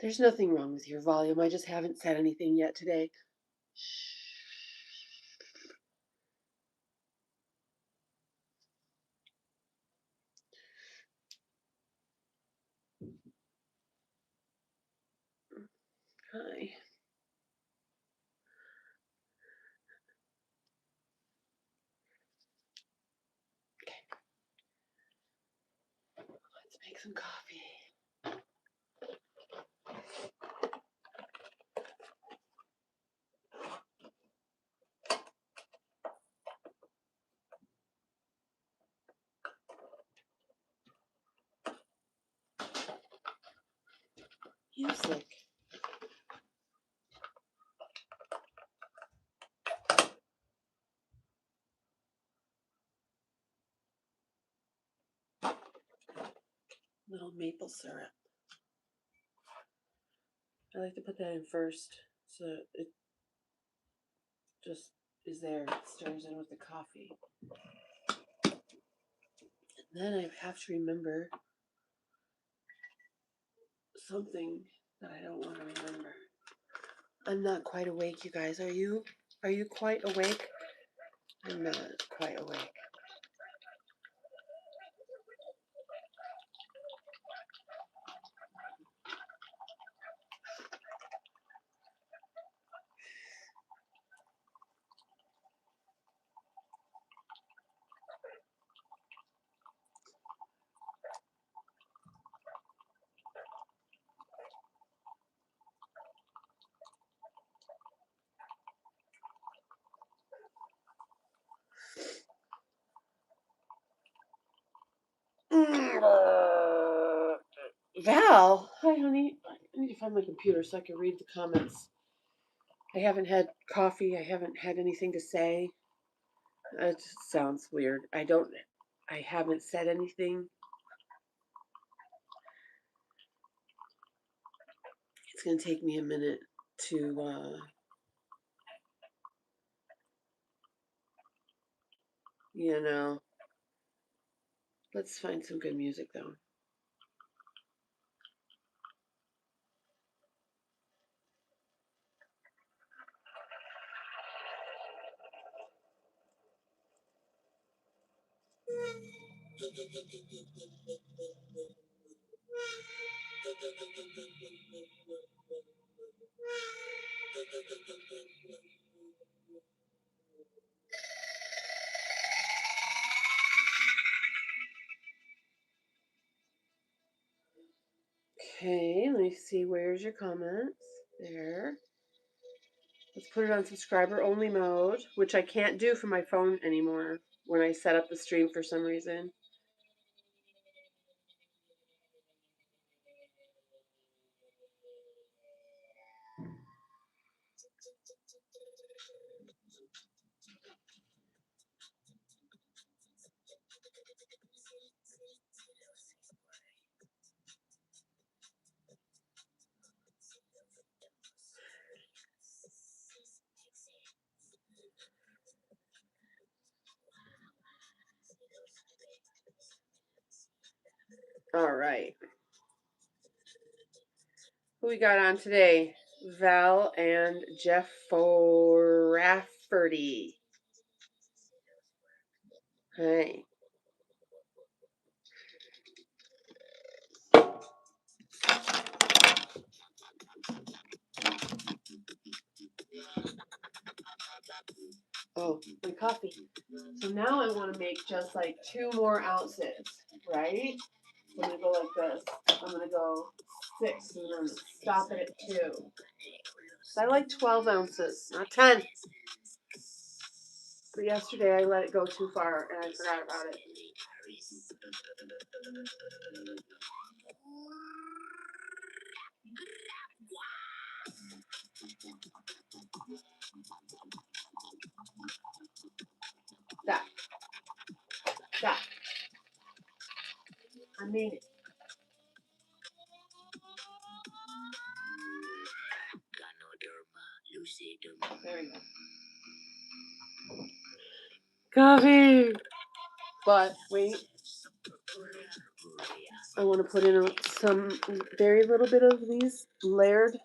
There's nothing wrong with your volume. I just haven't said anything yet today. Hi. Okay. Let's make some coffee. Music. Little maple syrup. I like to put that in first so it just is there. It stirs in with the coffee. And then I have to remember something that I don't want to remember. I'm not quite awake, you guys. Are you? Are you quite awake? I'm not quite awake. Val, hi honey. I need to find my computer so I can read the comments. I haven't had coffee. I haven't had anything to say. It just sounds weird. I haven't said anything. It's going to take me a minute to, let's find some good music though. Okay, let me see. Where's your comments? There. Let's put it on subscriber only mode, which I can't do from my phone anymore when I set up the stream for some reason. All right. Who we got on today? Val and Jeff Rafferty. Hi. Oh, my coffee. So now I want to make just like 2 more ounces, right? So I'm going to go like this. I'm going to go 6 and then stop it at 2. So I like 12 ounces, not 10. But yesterday I let it go too far and I forgot about it. That. I made it. There we go. Coffee! But, wait. I want to put in some very little bit of these layered.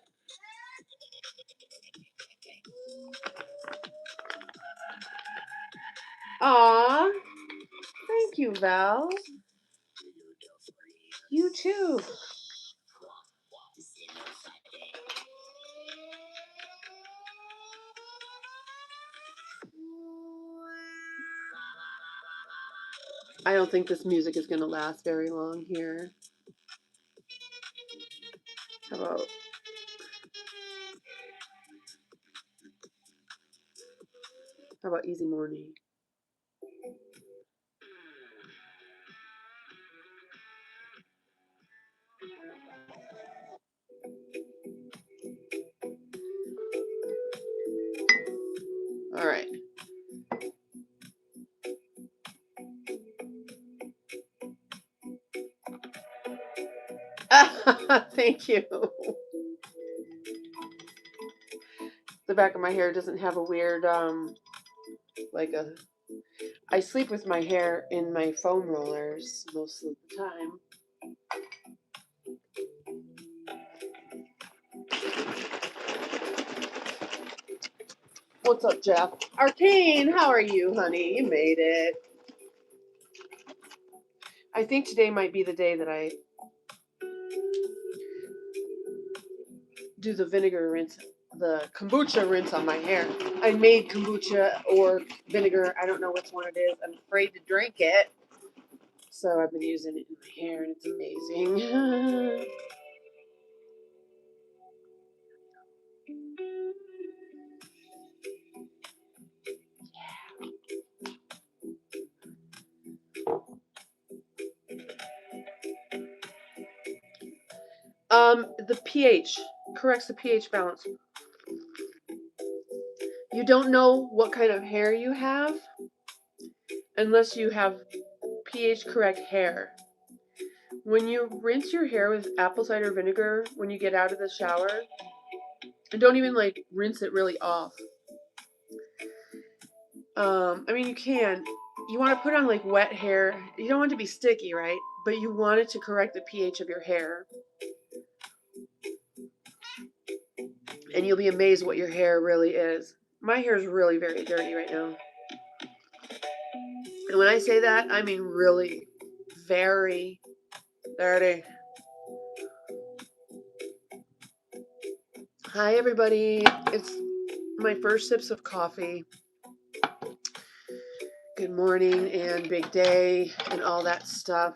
Aw, thank you, Val. You too. I don't think this music is going to last very long here. How about Easy Morning? All right. Thank you. The back of my hair doesn't have a weird, I sleep with my hair in my foam rollers most of the time. What's up, Jeff? Arcane, how are you, honey? You made it. I think today might be the day that I do the vinegar rinse, the kombucha rinse on my hair. I made kombucha or vinegar. I don't know which one it is. I'm afraid to drink it. So I've been using it in my hair and it's amazing. The pH corrects the pH balance. You don't know what kind of hair you have unless you have pH correct hair. When you rinse your hair with apple cider vinegar when you get out of the shower, and don't even rinse it really off. I mean, you can. You want to put on wet hair. You don't want it to be sticky, right? But you want it to correct the pH of your hair. And you'll be amazed what your hair really is. My hair is really very dirty right now. And when I say that, I mean really very dirty. Hi, everybody. It's my first sips of coffee. Good morning and big day and all that stuff.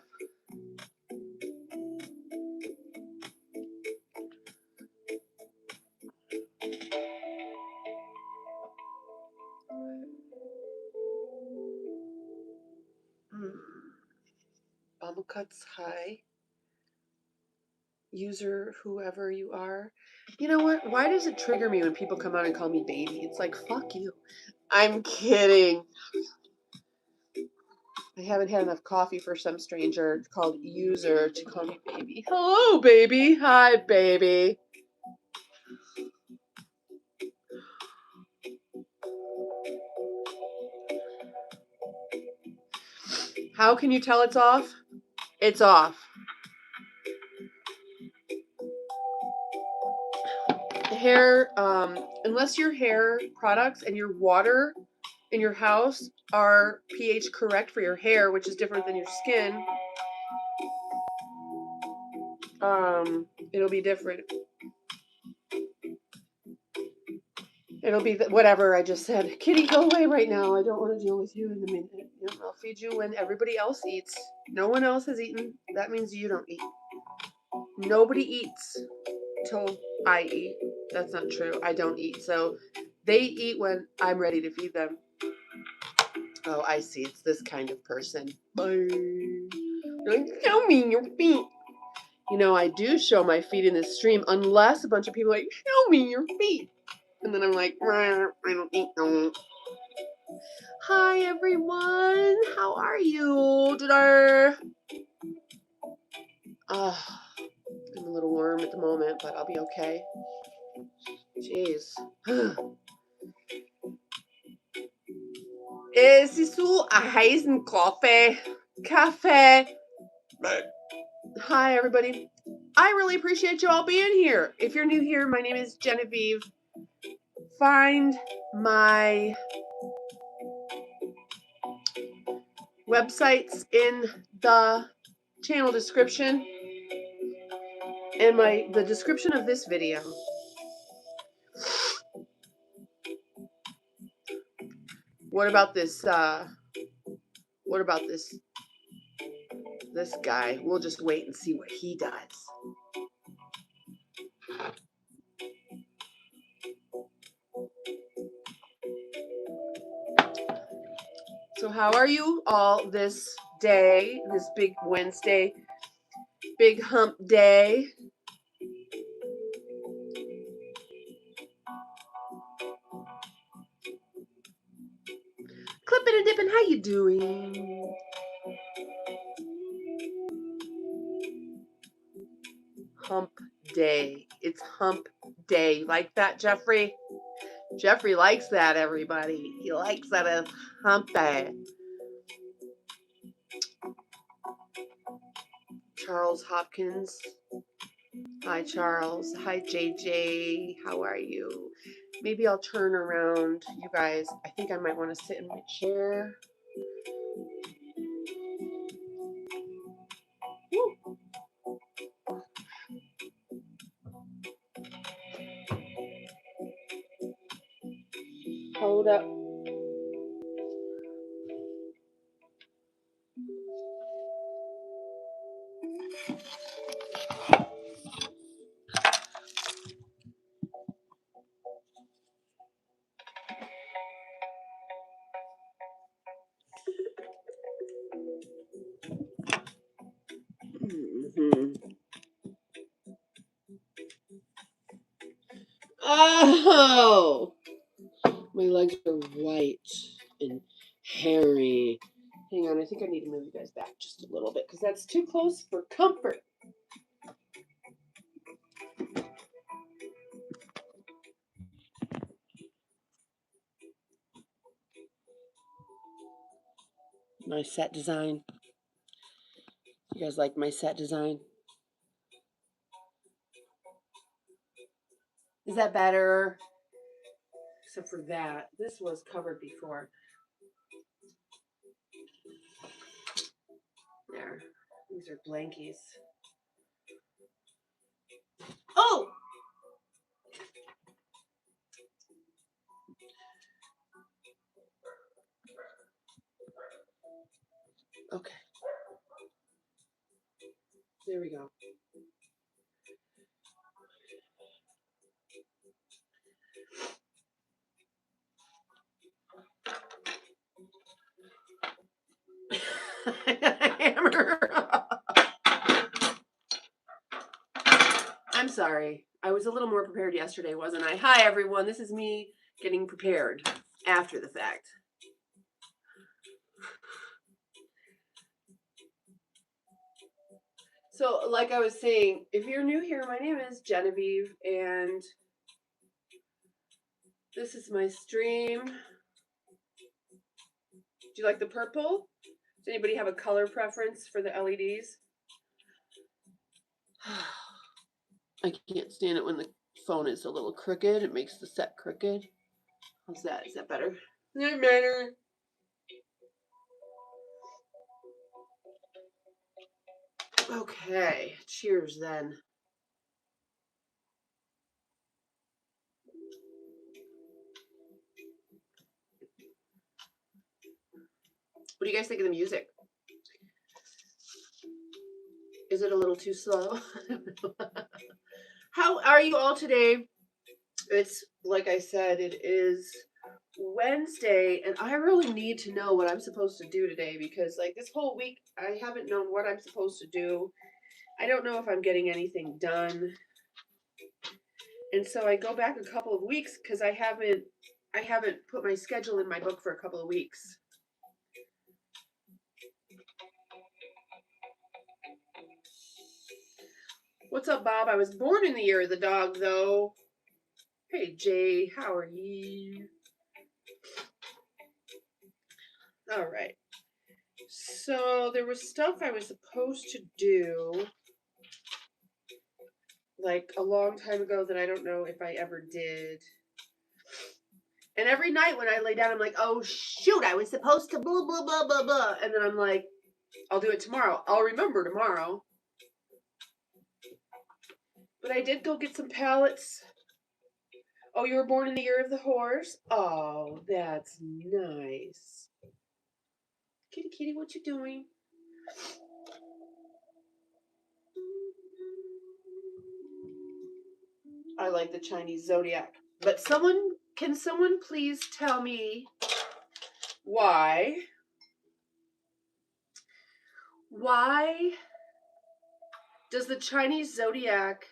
Bubble cuts, hi. User, whoever you are. You know what? Why does it trigger me when people come out and call me baby? It's like, fuck you. I'm kidding. I haven't had enough coffee for some stranger called User to call me baby. Hello, baby. Hi, baby. How can you tell it's off? It's off. Hair, unless your hair products and your water in your house are pH correct for your hair, which is different than your skin, it'll be different. It'll be whatever I just said. Kitty, go away right now. I don't want to deal with you in a minute. I'll feed you when everybody else eats. No one else has eaten. That means you don't eat. Nobody eats till I eat. That's not true. I don't eat. So they eat when I'm ready to feed them. Oh, I see. It's this kind of person. Don't show me your feet. I do show my feet in this stream unless a bunch of people are like, show me your feet. And then I'm like, I don't eat them. Hi, everyone. How are you today? I'm a little warm at the moment, but I'll be okay. Jeez. Is du a heißen Kaffee? Kaffee. Hi, everybody. I really appreciate you all being here. If you're new here, my name is Geneviève. Find my websites in the channel description and the description of this video. What about this? What about this guy? We'll just wait and see what he does. So how are you all this day, this big Wednesday, big hump day? Clipping and dipping, how you doing? Hump day. It's hump day. Like that, Jeffrey? Jeffrey likes that, everybody. He likes that as hump day. Charles Hopkins. Hi, Charles. Hi, JJ. How are you? Maybe I'll turn around, you guys. I think I might want to sit in my chair. Woo. Hold up. Oh, my legs are white and hairy. Hang on, I think I need to move you guys back just a little bit because that's too close for comfort. My set design. You guys like my set design? Is that better? Except for that. This was covered before. There. These are blankies. Oh! Okay. There we go. Hammer. I'm sorry. I was a little more prepared yesterday, wasn't I? Hi, everyone. This is me getting prepared after the fact. So, like I was saying, if you're new here, my name is Geneviève, and this is my stream. Do you like the purple? Does anybody have a color preference for the LEDs? I can't stand it when the phone is a little crooked. It makes the set crooked. How's that? Is that better? That better? Okay. Cheers then. What do you guys think of the music? Is it a little too slow? How are you all today? It's, like I said, it is Wednesday, and I really need to know what I'm supposed to do today because, like, this whole week, I haven't known what I'm supposed to do. I don't know if I'm getting anything done. And so I go back a couple of weeks because I haven't put my schedule in my book for a couple of weeks. What's up, Bob? I was born in the year of the dog, though. Hey, Jay, how are you? All right. So there was stuff I was supposed to do like a long time ago that I don't know if I ever did. And every night when I lay down, I'm like, oh shoot, I was supposed to blah, blah, blah, blah, blah. And then I'm like, I'll do it tomorrow. I'll remember tomorrow. But I did go get some pallets. Oh, you were born in the year of the horse? Oh, that's nice. Kitty, kitty, what you doing? I like the Chinese zodiac. But can someone please tell me why does the Chinese zodiac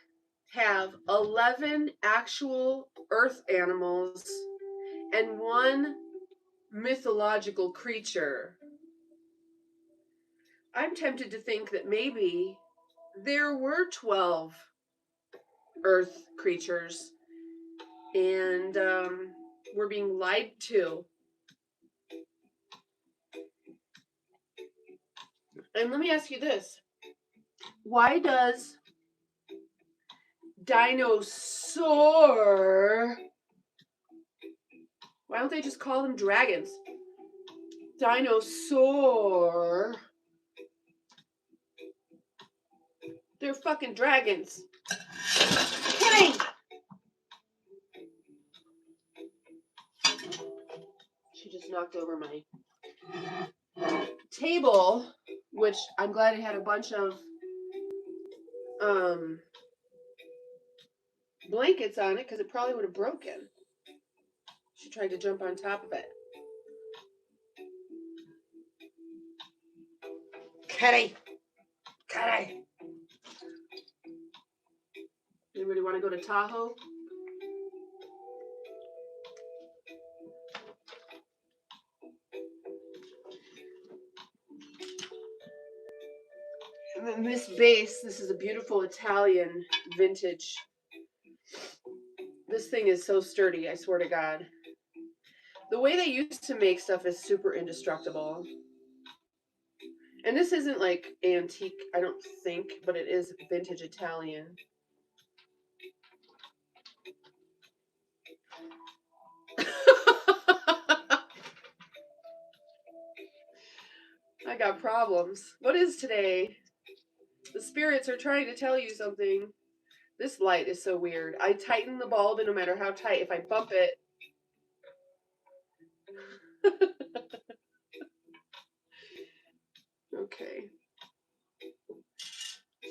have 11 actual earth animals and one mythological creature? I'm tempted to think that maybe there were 12 earth creatures and we're being lied to. And let me ask you this. Why does dinosaur, why don't they just call them dragons? Dinosaur. They're fucking dragons. Kidding! She just knocked over my table, which I'm glad it had a bunch of blankets on it because it probably would have broken. She tried to jump on top of it. Kitty! Kitty! Anybody want to go to Tahoe? And then this base, this is a beautiful Italian vintage. This thing is so sturdy, I swear to God. The way they used to make stuff is super indestructible. And this isn't like antique, I don't think, but it is vintage Italian. I got problems. What is today? The spirits are trying to tell you something. This light is so weird. I tighten the bulb, and no matter how tight, if I bump it. Okay.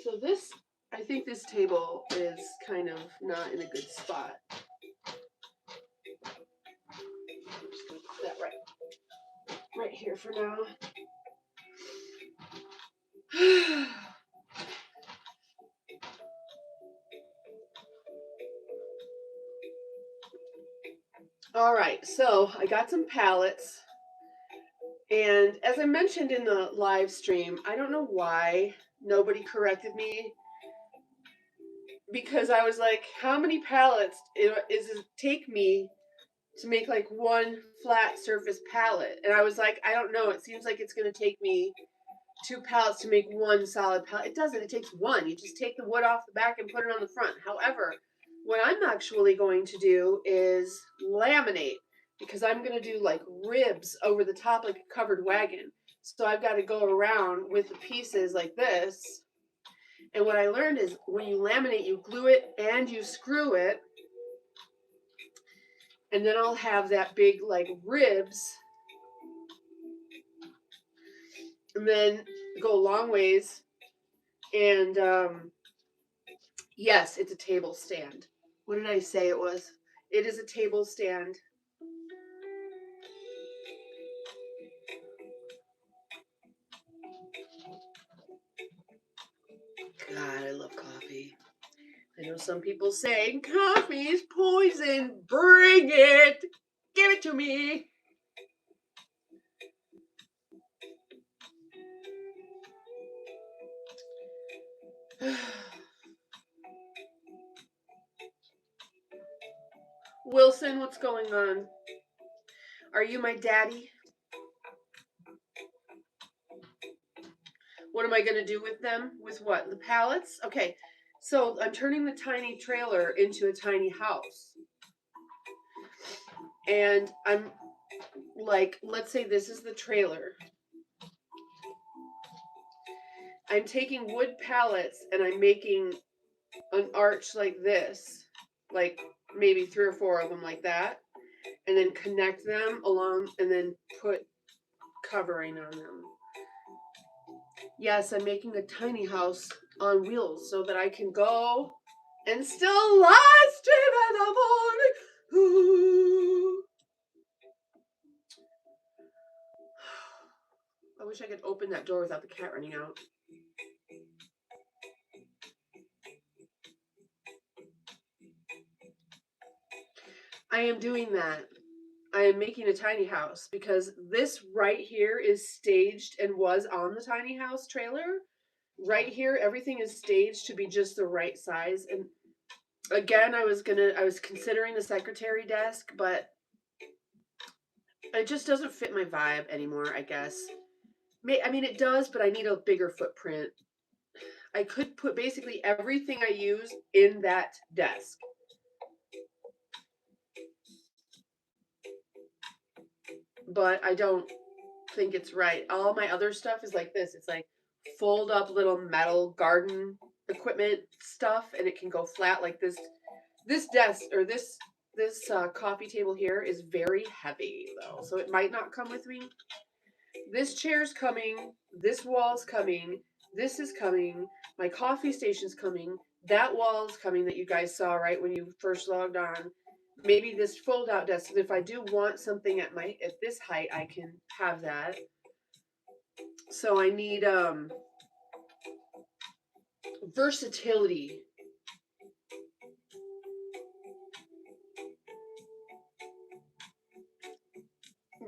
So this, I think this table is kind of not in a good spot. I'm just going to put that right here for now. All right, so I got some pallets. And as I mentioned in the live stream, I don't know why nobody corrected me. Because I was like, how many pallets does it take me to make like one flat surface pallet? And I was like, I don't know. It seems like it's going to take me 2 pallets to make one solid pallet. It doesn't. It takes one. You just take the wood off the back and put it on the front. However, what I'm actually going to do is laminate, because I'm going to do like ribs over the top like a covered wagon. So I've got to go around with the pieces like this. And what I learned is when you laminate, you glue it and you screw it. And then I'll have that big like ribs. And then go a long ways. And yes, it's a table stand. What did I say it was? It is a table stand. God, I love coffee. I know some people say coffee is poison. Bring it. Give it to me. Wilson, what's going on? Are you my daddy? am I going to do with them? With what? The pallets? Okay. So I'm turning the tiny trailer into a tiny house. And I'm like, let's say this is the trailer. I'm taking wood pallets and I'm making an arch like this, like maybe 3 or 4 of them like that, and then connect them along and then put covering on them. Yes, I'm making a tiny house on wheels so that I can go and still live stream in the morning. Ooh. I wish I could open that door without the cat running out. I am doing that. I am making a tiny house because this right here is staged and was on the tiny house trailer. Right here, everything is staged to be just the right size. And again, I was considering the secretary desk, but it just doesn't fit my vibe anymore, I guess. I mean, it does, but I need a bigger footprint. I could put basically everything I use in that desk. But I don't think it's right. All my other stuff is like this. It's like fold up little metal garden equipment stuff, and it can go flat like this. This desk or this coffee table here is very heavy though, so it might not come with me. This chair's coming. This wall's coming. This is coming. My coffee station's coming. That wall's coming that you guys saw right when you first logged on. Maybe this fold out desk. If I do want something at this height, I can have that. So I need versatility.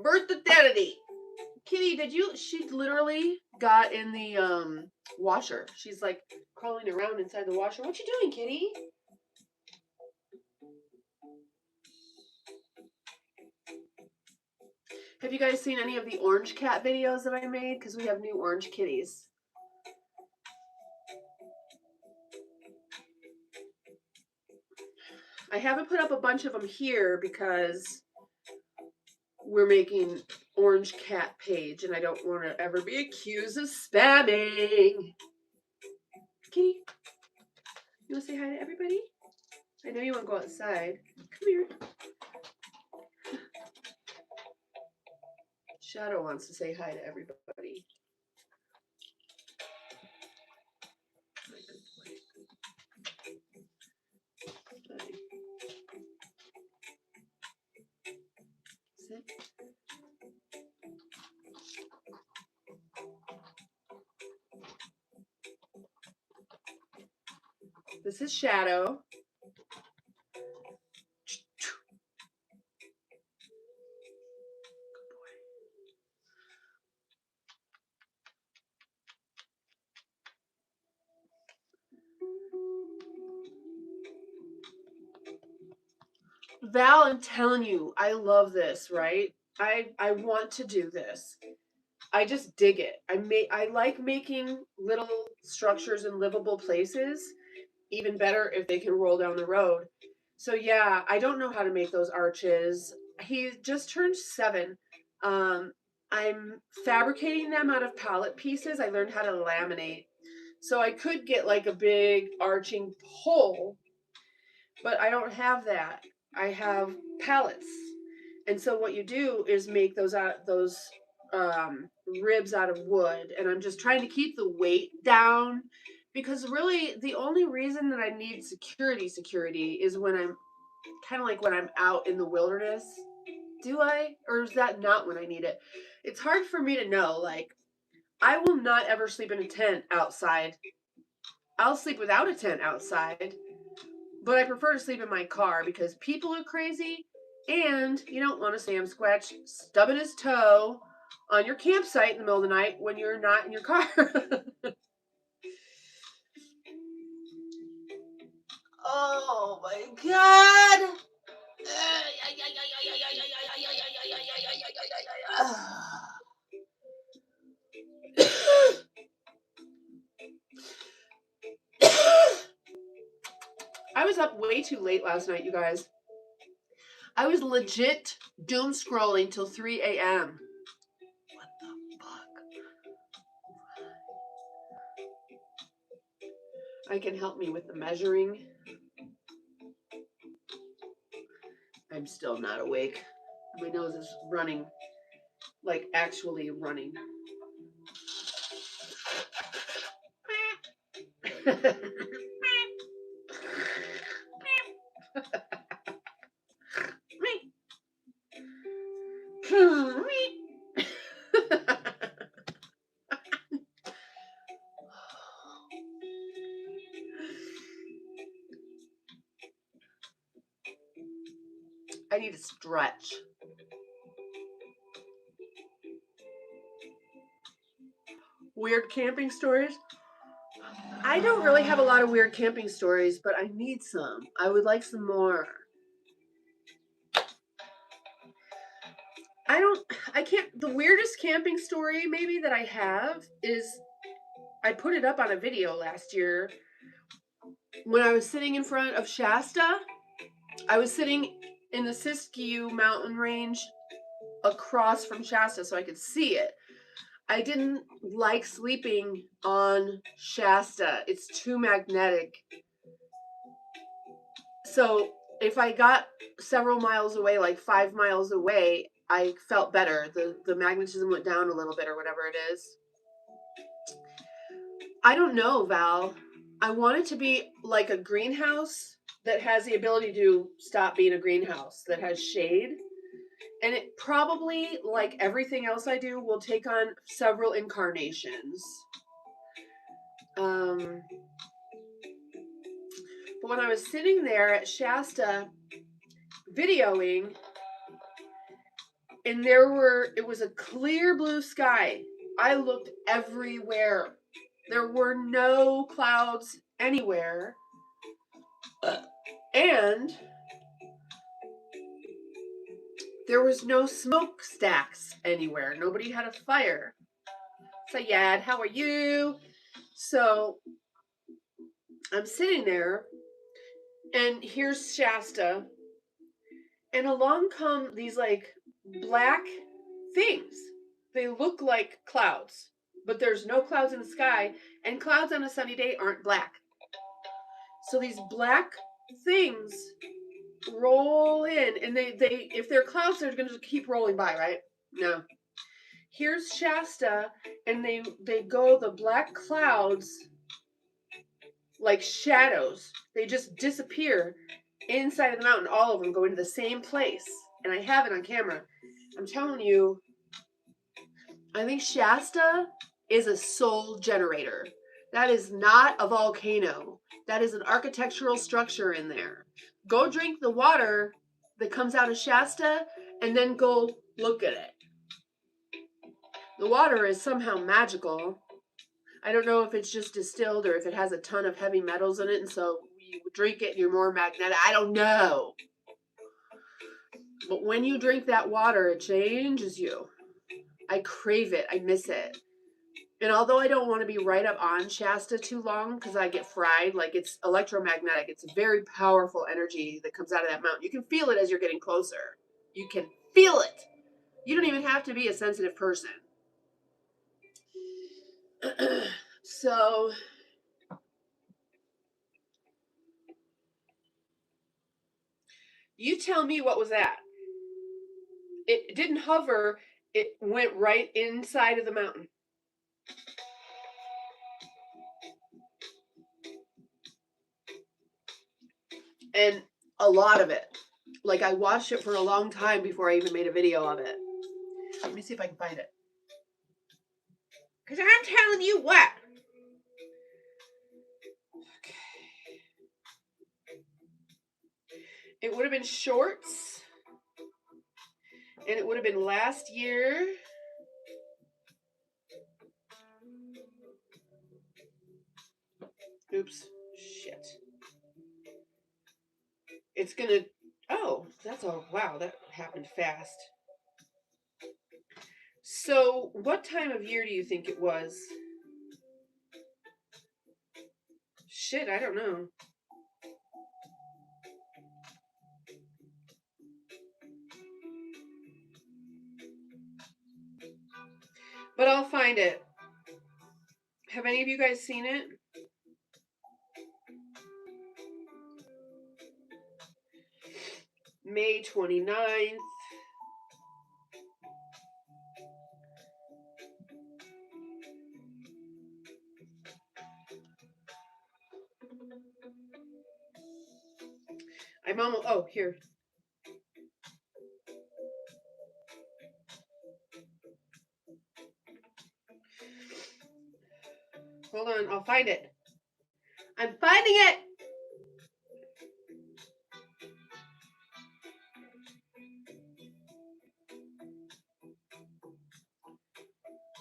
Versatility. Kitty, she literally got in the washer. She's like crawling around inside the washer. What you doing, Kitty? Have you guys seen any of the orange cat videos that I made? Because we have new orange kitties. I haven't put up a bunch of them here because we're making orange cat page and I don't want to ever be accused of spamming. Kitty, you want to say hi to everybody? I know you want to go outside. Come here. Shadow wants to say hi to everybody. Sit. This is Shadow. Val, I'm telling you, I love this, right? I want to do this. I just dig it. I like making little structures in livable places. Even better if they can roll down the road. So yeah, I don't know how to make those arches. He just turned 7. I'm fabricating them out of pallet pieces. I learned how to laminate. So I could get like a big arching pole, but I don't have that. I have pallets. And so what you do is make those ribs out of wood, and I'm just trying to keep the weight down because really the only reason that I need security is when I'm kind of like when I'm out in the wilderness. Do I? Or is that not when I need it? It's hard for me to know. Like, I will not ever sleep in a tent outside. I'll sleep without a tent outside, but I prefer to sleep in my car because people are crazy and you don't want a Sam Squatch stubbing his toe on your campsite in the middle of the night when you're not in your car. Oh my God. I was up way too late last night, you guys. I was legit doom scrolling till 3 a.m. What the fuck? I can help me with the measuring. I'm still not awake. My nose is running, like actually running. I need to stretch. Weird camping stories? I don't really have a lot of weird camping stories, but I need some. I would like some more. The weirdest camping story maybe that I have is I put it up on a video last year when I was sitting in front of Shasta. I was sitting in the Siskiyou mountain range across from Shasta so I could see it. I didn't like sleeping on Shasta. It's too magnetic. So if I got several miles away, like 5 miles away, I felt better. The magnetism went down a little bit or whatever it is. I don't know, Val. I want it to be like a greenhouse that has the ability to stop being a greenhouse, that has shade. And it probably, like everything else I do, will take on several incarnations. But when I was sitting there at Shasta videoing, and it was a clear blue sky. I looked everywhere. There were no clouds anywhere. And there was no smokestacks anywhere. Nobody had a fire. Sayad, how are you? So I'm sitting there, and here's Shasta, and along come these like black things. They look like clouds, but there's no clouds in the sky, and clouds on a sunny day aren't black. So these black things roll in, and they if they're clouds, they're going to keep rolling by, right? No. Here's Shasta, and they go, the black clouds, like shadows. They just disappear inside of the mountain. All of them go into the same place. And I have it on camera. I'm telling you, I think Shasta is a soul generator. That is not a volcano. That is an architectural structure in there. Go drink the water that comes out of Shasta and then go look at it. The water is somehow magical. I don't know if it's just distilled or if it has a ton of heavy metals in it, and so you drink it and you're more magnetic. I don't know. But when you drink that water, it changes you. I crave it. I miss it. And although I don't want to be right up on Shasta too long because I get fried, like it's electromagnetic. It's a very powerful energy that comes out of that mountain. You can feel it as you're getting closer. You can feel it. You don't even have to be a sensitive person. So you tell me, what was that? It didn't hover. It went right inside of the mountain. And a lot of it. Like, I watched it for a long time before I even made a video of it. Let me see if I can find it. Because I'm telling you what. Okay. It would have been shorts. And it would have been last year. Oops. Shit. It's gonna... Oh, that's all. Wow, that happened fast. So, what time of year do you think it was? Shit, I don't know. I'll find it. Have any of you guys seen it? May 29th. I'm almost, oh, here. Hold on, I'll find it. I'm finding it!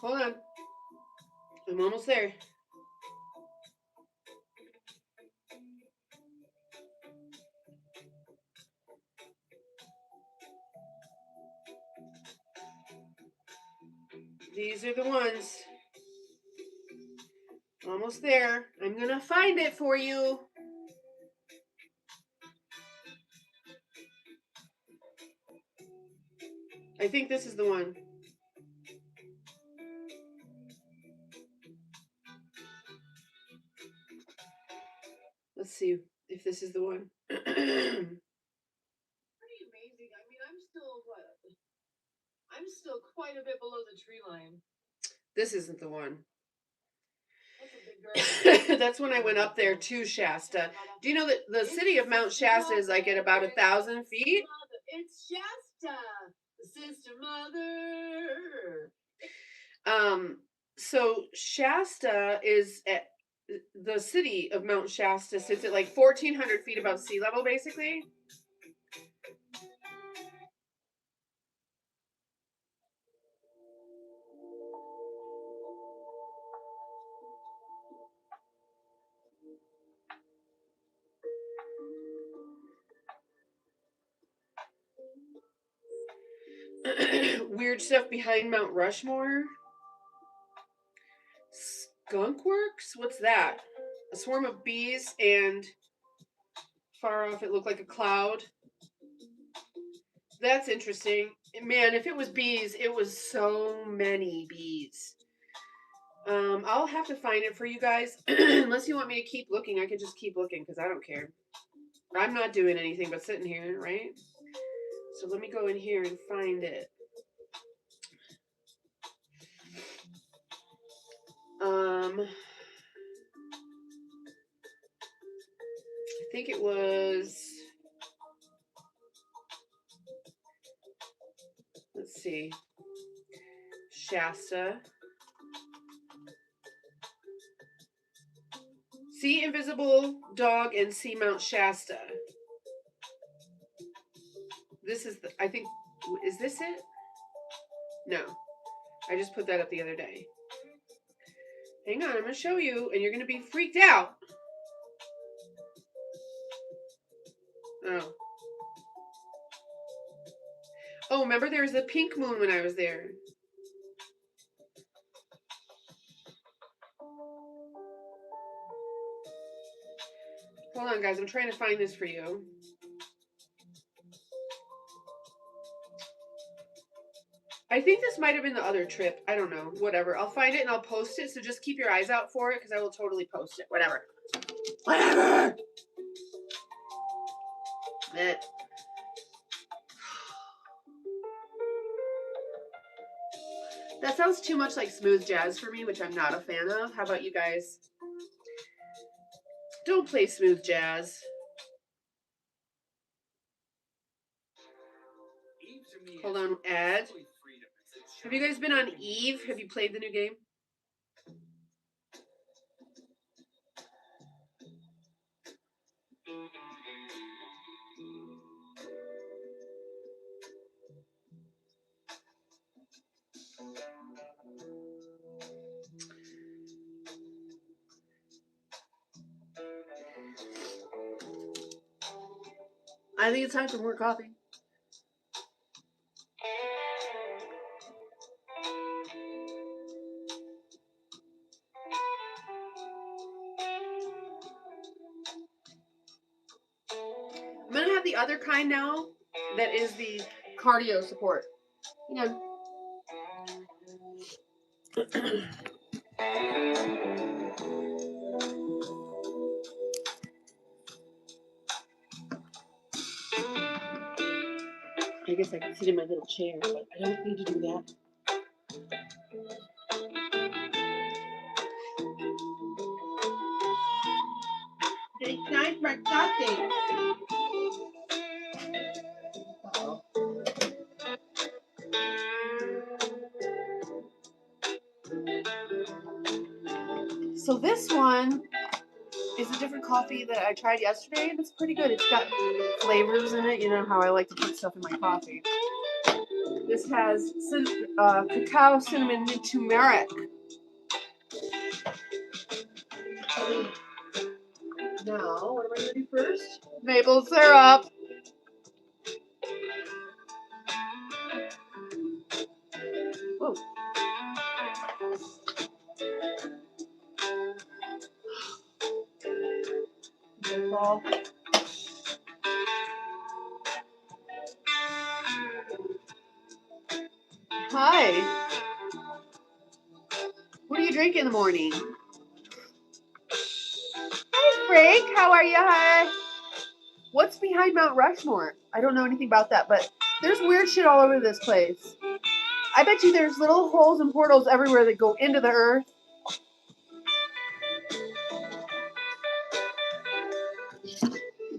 Hold on. I'm almost there. These are the ones. Almost there. I'm gonna find it for you. I think this is the one. Let's see if this is the one. Pretty amazing. I mean, I'm still, what? I'm still quite a bit below the tree line. This isn't the one. That's when I went up there to Shasta. Do you know that the city of Mount Shasta is like at about 1,000 feet? It's Shasta, the sister mother. So Shasta is at the city of Mount Shasta sits at like 1,400 feet above sea level, basically. Weird stuff behind Mount Rushmore. Skunkworks? What's that? A swarm of bees, and far off it looked like a cloud. That's interesting. Man, if it was bees, it was so many bees. I'll have to find it for you guys. Unless you want me to keep looking, I can just keep looking because I don't care. I'm not doing anything but sitting here, right? So let me go in here and find it. I think it was, let's see, Shasta. See Invisible Dog and see Mount Shasta. This is the, I think, is this it? No. I just put that up the other day. Hang on, I'm going to show you, and you're going to be freaked out. Oh. Oh, remember there was a pink moon when I was there. Hold on, guys. I'm trying to find this for you. I think this might have been the other trip. I don't know. Whatever. I'll find it and I'll post it. So just keep your eyes out for it because I will totally post it. Whatever. Whatever. That sounds too much like smooth jazz for me, which I'm not a fan of. How about you guys? Don't play smooth jazz. Hold on, ad. Have you guys been on Eve? Have you played the new game? I think it's time for more coffee. I'm going to have the other kind now that is the cardio support. You know. I guess I can sit in my little chair, but I don't need to do that. It's nice for coffee. So this one is a different coffee that I tried yesterday, and it's pretty good. It's got flavors in it. You know how I like to put stuff in my coffee. This has cacao, cinnamon, mint, turmeric. Now, what am I going to do first? Maple syrup. Whoa. All. Hi. What do you drink in the morning? Hi, Frank. How are you, hi? What's behind Mount Rushmore? I don't know anything about that, but there's weird shit all over this place. I bet you there's little holes and portals everywhere that go into the earth.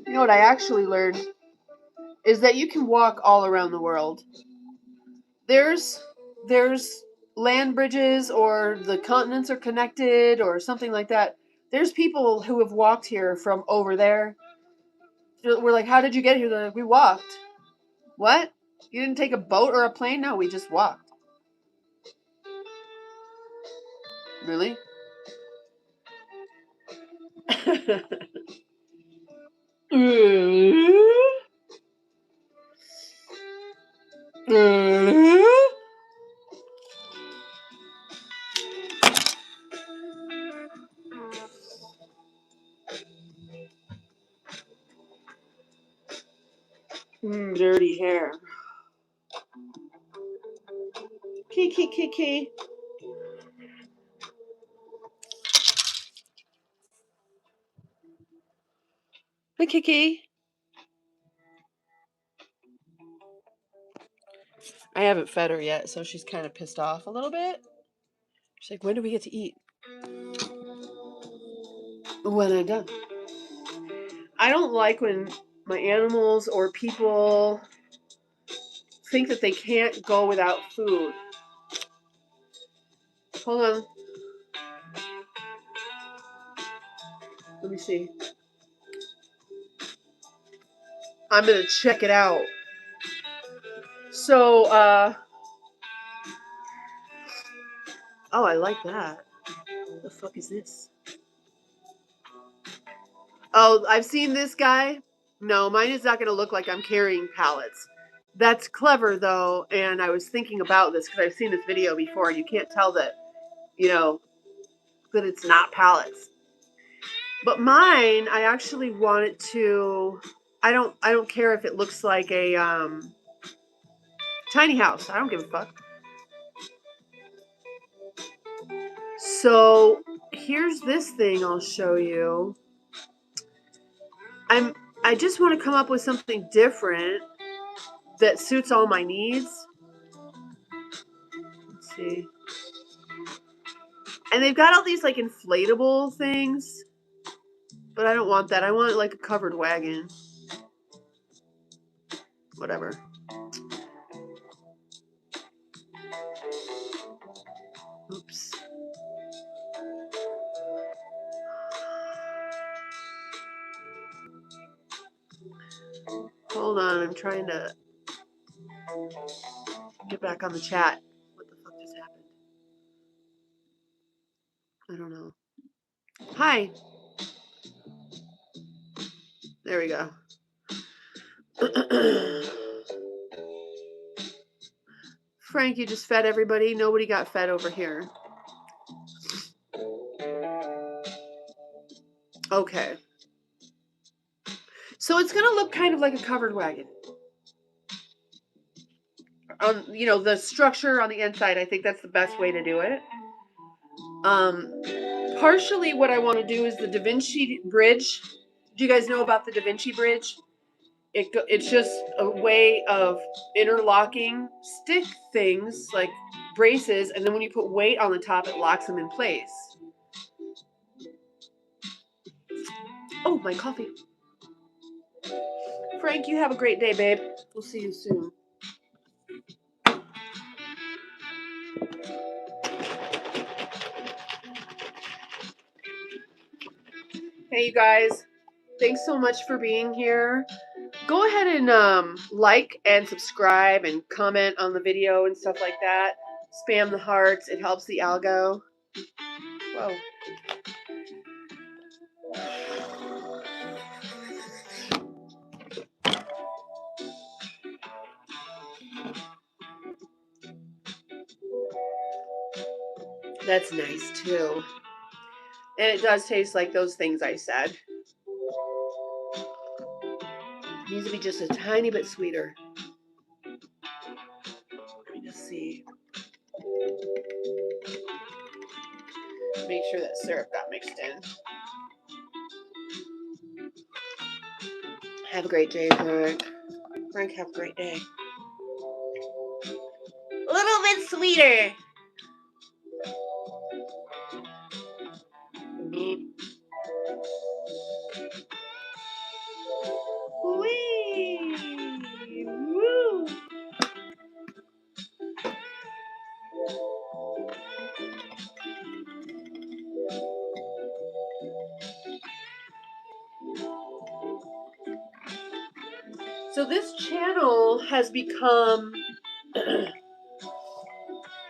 You know what I actually learned is that you can walk all around the world. There's land bridges, or the continents are connected, or something like that. There's people who have walked here from over there. We're like, how did you get here? They're like, we walked. What? You didn't take a boat or a plane? No, we just walked. Really? Dirty hair. Key. Hi, Kiki. I haven't fed her yet, so she's kind of pissed off a little bit. She's like, when do we get to eat? When I'm done. I don't like when my animals or people think that they can't go without food. Hold on. Let me see. I'm going to check it out. So, oh, I like that. What the fuck is this? Oh, I've seen this guy. No, mine is not going to look like I'm carrying pallets. That's clever, though, and I was thinking about this because I've seen this video before, and you can't tell that, that it's not pallets. But mine, I actually want it to. I don't care if it looks like a tiny house. I don't give a fuck. So here's this thing I'll show you. I just want to come up with something different that suits all my needs. Let's see. And they've got all these like inflatable things, but I don't want that. I want like a covered wagon. Whatever. Oops. Hold on, I'm trying to get back on the chat. What the fuck just happened? I don't know. Hi. There we go. Frank, you just fed everybody. Nobody got fed over here. Okay. So it's going to look kind of like a covered wagon. The structure on the inside, I think that's the best way to do it. Partially what I want to do is the Da Vinci Bridge. Do you guys know about the Da Vinci Bridge? It's just a way of interlocking stick things like braces, and then when you put weight on the top, it locks them in place. Oh, my coffee. Frank, you have a great day, babe. We'll see you soon. Hey, you guys. Thanks so much for being here. Go ahead and like and subscribe and comment on the video and stuff like that. Spam the hearts. It helps the algo. Whoa. That's nice too. And it does taste like those things I said. It needs to be just a tiny bit sweeter. Let me just see. Make sure that syrup got mixed in. Have a great day, Frank. Frank, have a great day. A little bit sweeter. Whee! Woo! So this channel has become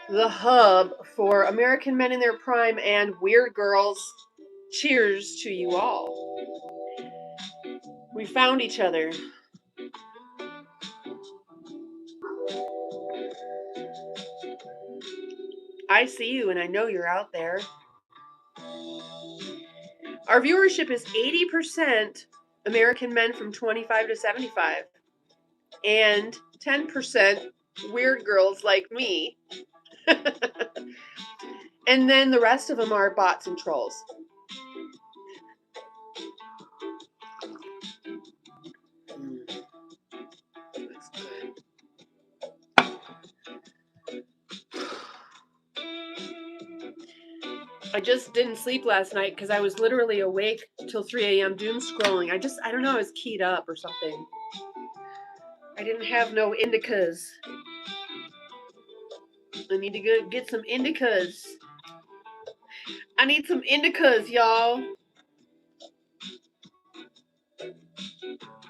the hub for American Men in Their Prime and Weird Girls. Cheers to you all. We found each other. I see you and I know you're out there. Our viewership is 80% American men from 25 to 75 and 10% weird girls like me. And then the rest of them are bots and trolls. That's good. I just didn't sleep last night because I was literally awake till 3 a.m. doom scrolling. I don't know, I was keyed up or something. I didn't have no indicas. I need to go get some indicas. I need some indicas, y'all.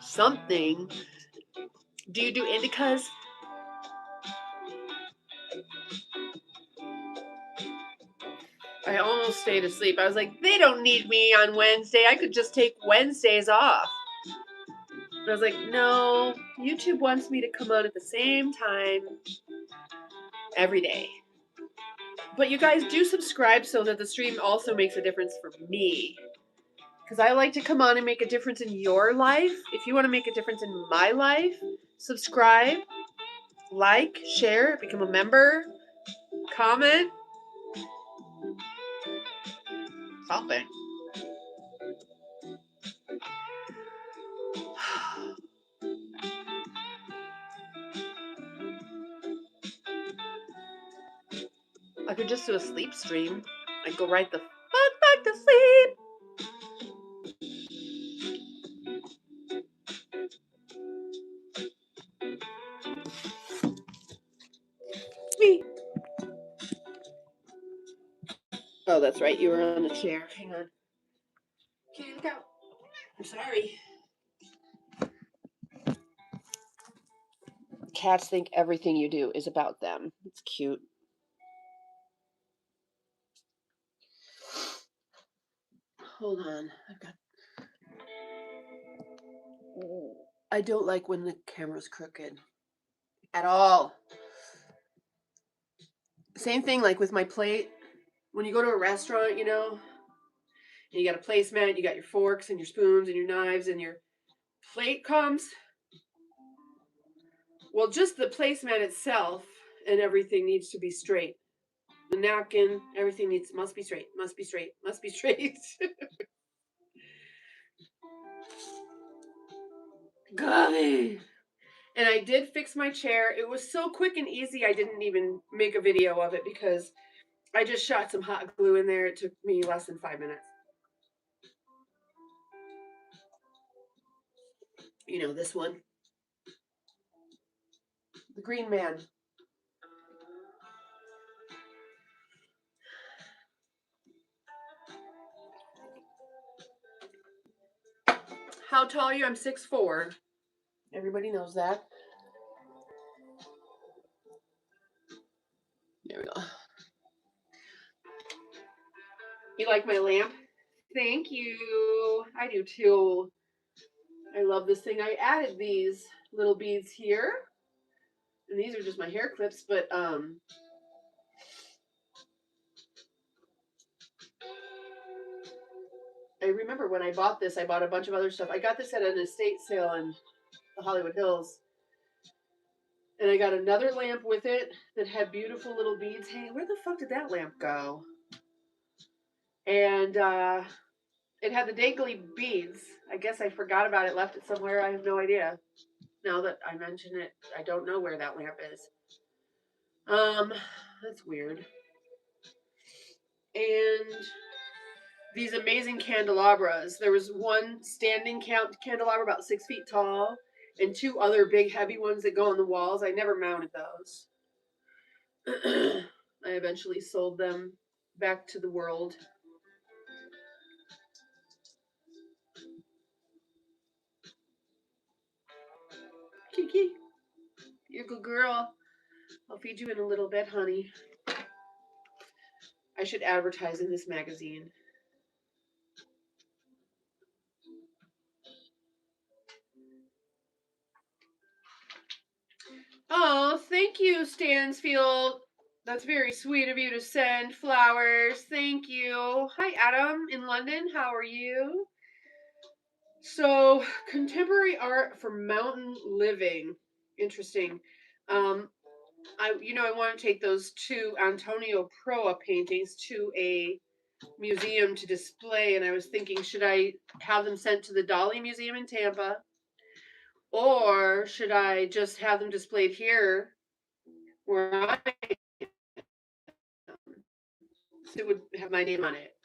Something. Do you do indicas? I almost stayed asleep. I was like, they don't need me on Wednesday. I could just take Wednesdays off. I was like, no, YouTube wants me to come on at the same time every day. But you guys do subscribe so that the stream also makes a difference for me. Because I like to come on and make a difference in your life. If you want to make a difference in my life, subscribe, like, share, become a member, comment. Something. I could just do a sleep stream. I'd go right the fuck back to sleep. Me. Oh, that's right. You were on the chair. Hang on. Okay, look out. I'm sorry. Cats think everything you do is about them. It's cute. Hold on. I don't like when the camera's crooked. At all. Same thing like with my plate. When you go to a restaurant, you know, and you got a placemat, you got your forks and your spoons and your knives and your plate comes. Well, just the placemat itself and everything needs to be straight. The napkin, everything must be straight, must be straight, must be straight. Golly. And I did fix my chair. It was so quick and easy, I didn't even make a video of it because I just shot some hot glue in there. It took me less than 5 minutes. You know, this one. The Green Man. How tall are you? I'm 6'4". Everybody knows that. There we go. You like my lamp? Thank you. I do too. I love this thing. I added these little beads here. And these are just my hair clips, but I remember when I bought this, I bought a bunch of other stuff. I got this at an estate sale in the Hollywood Hills. And I got another lamp with it that had beautiful little beads hanging. Where the fuck did that lamp go? And it had the dangly beads. I guess I forgot about it, left it somewhere. I have no idea. Now that I mention it, I don't know where that lamp is. That's weird. And these amazing candelabras. There was one standing candelabra about 6 feet tall, and 2 other big heavy ones that go on the walls. I never mounted those. I eventually sold them back to the world. Kiki, you're a good girl. I'll feed you in a little bit, honey. I should advertise in this magazine. Oh, thank you, Stansfield. That's very sweet of you to send flowers. Thank you. Hi, Adam in London. How are you? So, contemporary art for mountain living. Interesting. I want to take those 2 Antonio Proa paintings to a museum to display, and I was thinking, should I have them sent to the Dolly Museum in Tampa, or should I just have them displayed here where I so it would have my name on it?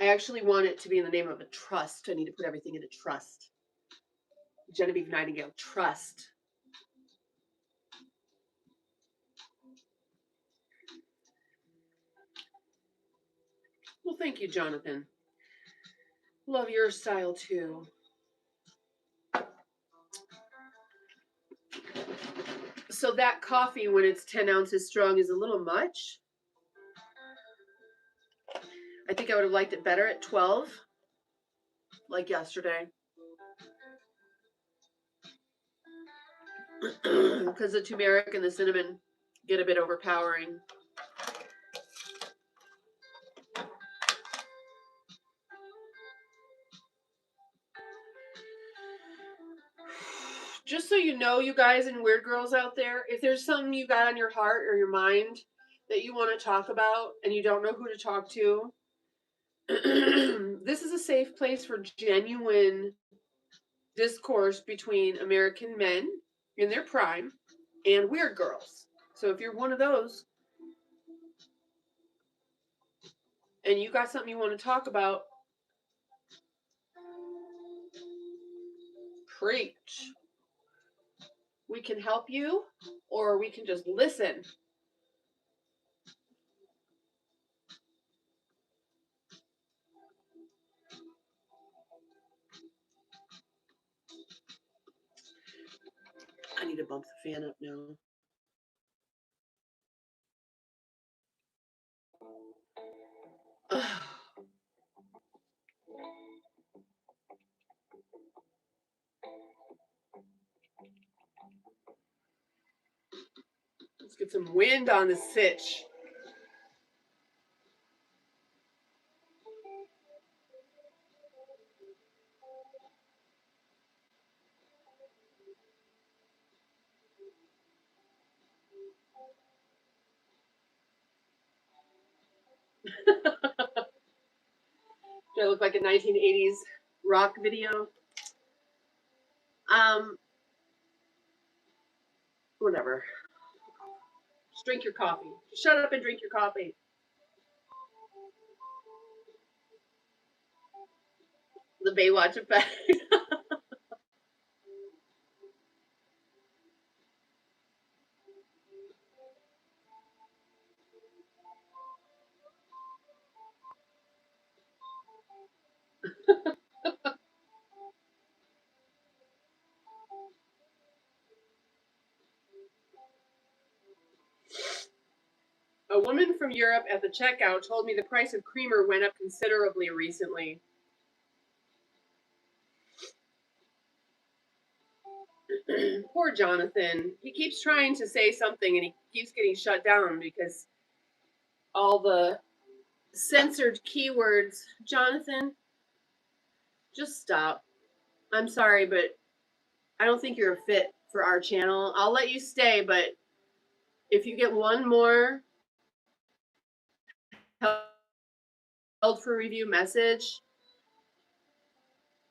I actually want it to be in the name of a trust. I need to put everything in a trust. Geneviève Nightingale Trust. Well, thank you, Jonathan. Love your style too. So that coffee, when it's 10 ounces strong, is a little much. I think I would have liked it better at 12, like yesterday. Because the turmeric and the cinnamon get a bit overpowering. Just so you know, you guys and weird girls out there, if there's something you got on your heart or your mind that you want to talk about and you don't know who to talk to, this is a safe place for genuine discourse between American men in their prime and weird girls. So if you're one of those and you got something you want to talk about, preach. We can help you, or we can just listen. I need to bump the fan up now. Let's get some wind on the sitch. Do I look like a 1980s rock video? Whatever. Just drink your coffee. Just shut up and drink your coffee. The Baywatch effect. A woman from Europe at the checkout told me the price of creamer went up considerably recently. Poor Jonathan. He keeps trying to say something and he keeps getting shut down because all the censored keywords. Jonathan, just stop. I'm sorry, but I don't think you're a fit for our channel. I'll let you stay, but if you get one more held for review message,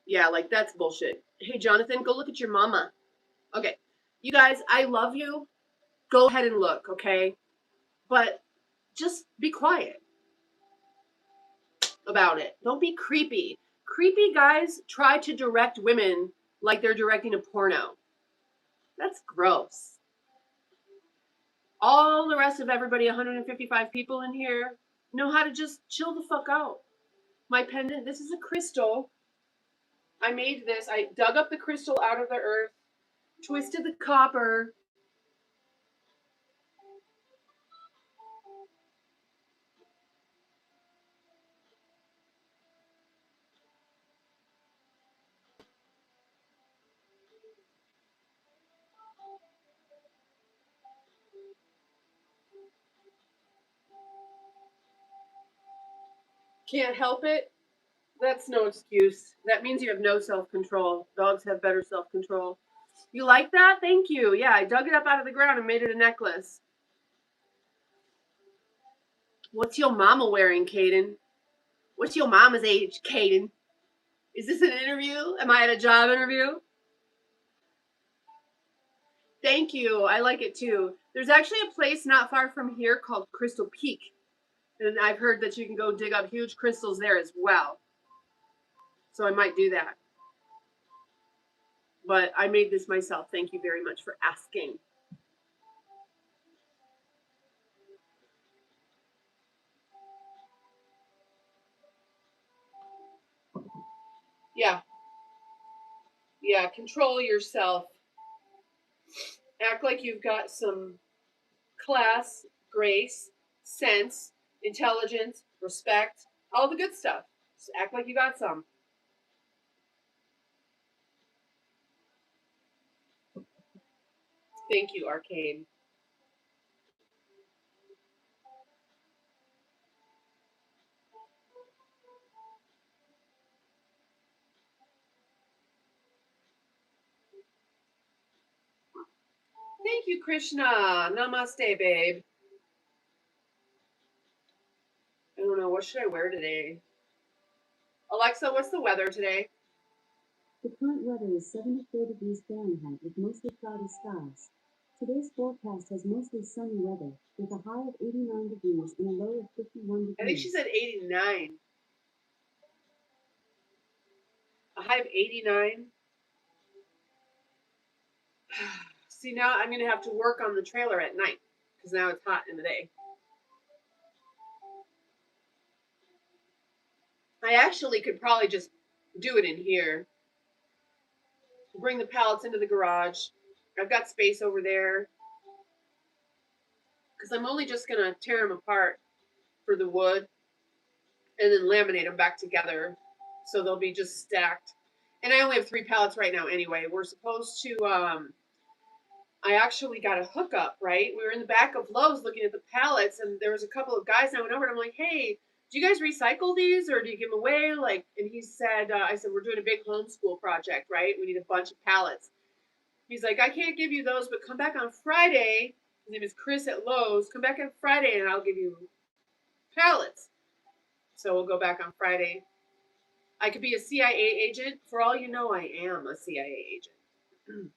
yeah, like that's bullshit. Hey, Jonathan, go look at your mama. Okay, you guys, I love you. Go ahead and look, okay? But just be quiet about it. Don't be creepy. Creepy guys try to direct women like they're directing a porno. That's gross. All the rest of everybody, 155 people in here, know how to just chill the fuck out. My pendant, this is a crystal. I made this. I dug up the crystal out of the earth, twisted the copper. Can't help it. That's no excuse. That means you have no self-control. Dogs have better self-control. You like that? Thank you. Yeah, I dug it up out of the ground and made it a necklace. What's your mama wearing, Caden? What's your mama's age, Caden? Is this an interview? Am I at a job interview? Thank you. I like it too. There's actually a place not far from here called Crystal Peak. And I've heard that you can go dig up huge crystals there as well. So I might do that. But I made this myself. Thank you very much for asking. Yeah. Yeah, control yourself. Act like you've got some class, grace, sense, intelligence, respect, all the good stuff. Just act like you got some. Thank you, Arcane. Thank you, Krishna. Namaste, babe. I don't know. What should I wear today? Alexa, what's the weather today? The current weather is 74 degrees Fahrenheit with mostly cloudy skies. Today's forecast has mostly sunny weather with a high of 89 degrees and a low of 51 degrees. I think she said 89. A high of 89. See, now I'm going to have to work on the trailer at night because now it's hot in the day. I actually could probably just do it in here. Bring the pallets into the garage. I've got space over there. Because I'm only just going to tear them apart for the wood and then laminate them back together. So they'll be just stacked. And I only have 3 pallets right now anyway. We're supposed to, I actually got a hookup, right? We were in the back of Lowe's looking at the pallets and there was a couple of guys and I went over and I'm like, hey, do you guys recycle these or do you give them away? Like, and he said, I said, we're doing a big homeschool project, right? We need a bunch of pallets. He's like, I can't give you those, but come back on Friday His name is Chris at Lowe's. Come back on Friday and I'll give you pallets. So we'll go back on Friday. I could be a CIA agent. For all you know, I am a CIA agent.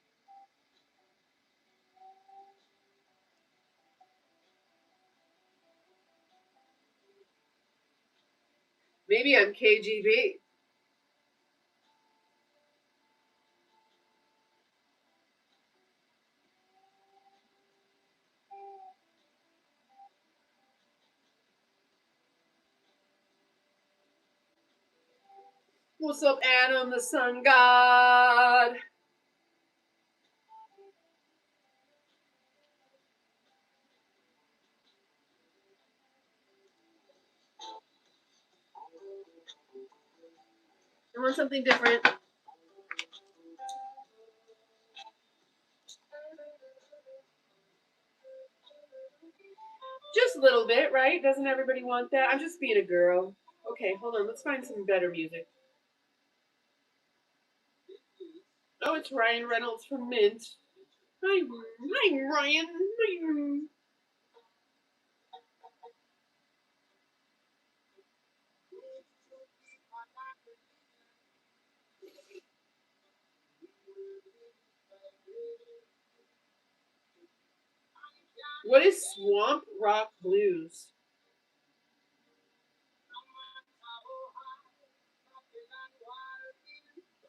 Maybe I'm KGB. What's up, Adam, the sun god? I want something different. Just a little bit, right? Doesn't everybody want that? I'm just being a girl. Okay, hold on. Let's find some better music. Oh, it's Ryan Reynolds from Mint. Hi, Ryan. What is swamp rock blues?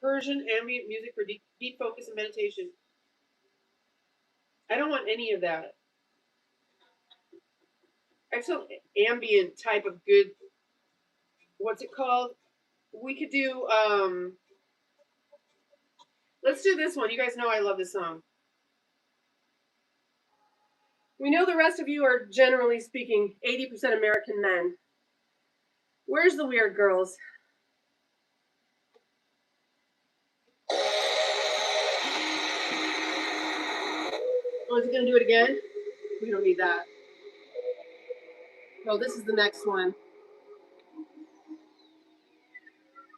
Persian ambient music for deep focus and meditation. I don't want any of that. I have some ambient type of good. What's it called? We could do. Let's do this one. You guys know I love this song. We know the rest of you are, generally speaking, 80% American men. Where's the weird girls? Oh, is he going to do it again? We don't need that. Oh, this is the next one.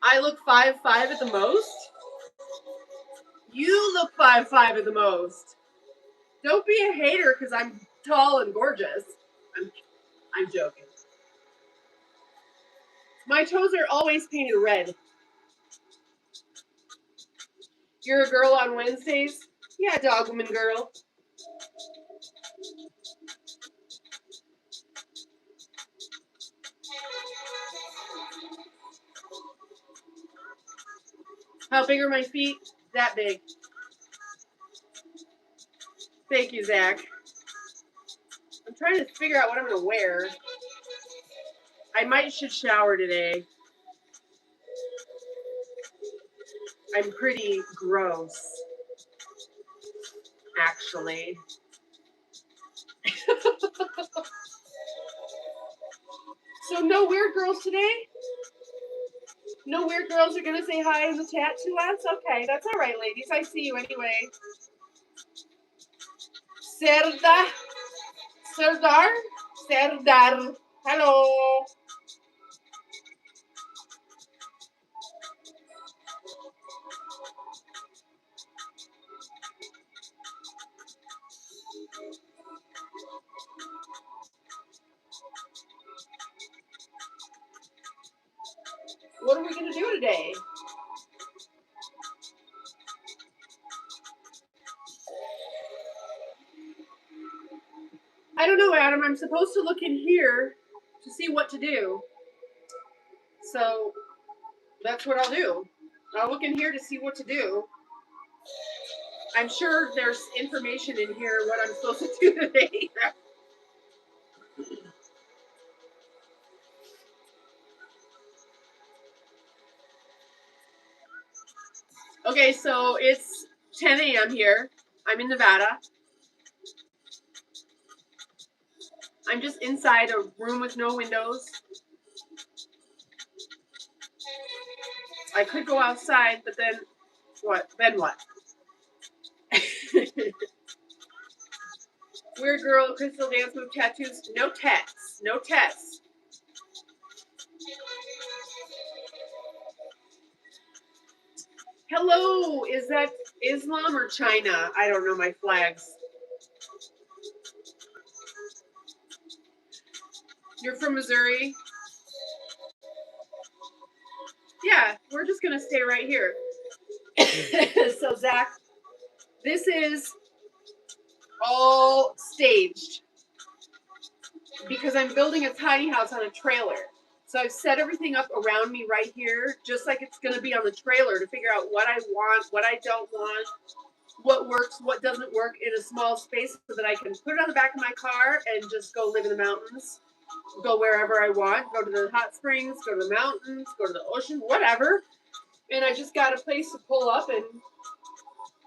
I look 5'5" at the most? You look 5'5" at the most. Don't be a hater because I'm tall and gorgeous. I'm joking. My toes are always painted red. You're a girl on Wednesdays? Yeah, dog woman girl. How big are my feet? That big. Thank you, Zach. I'm trying to figure out what I'm going to wear. I should shower today. I'm pretty gross, actually. So no weird girls today? No weird girls are going to say hi in the chat to us? Okay, that's all right, ladies. I see you anyway. Serdar. Hello. What are we going to do today? I don't know, Adam. I'm supposed to look in here to see what to do. So that's what I'll do. I'll look in here to see what to do. I'm sure there's information in here what I'm supposed to do today. Okay, so it's 10 a.m. here. I'm in Nevada. I'm just inside a room with no windows. I could go outside, but then what? Then what? Weird girl, crystal dance move, tattoos. No tats. No tats. Hello, is that Islam or China? I don't know my flags. You're from Missouri? Yeah, we're just going to stay right here. So, Zach, this is all staged because I'm building a tiny house on a trailer. So I've set everything up around me right here, just like it's going to be on the trailer, to figure out what I want, what I don't want, what works, what doesn't work in a small space, so that I can put it on the back of my car and just go live in the mountains, go wherever I want, go to the hot springs, go to the mountains, go to the ocean, whatever. And I just got a place to pull up and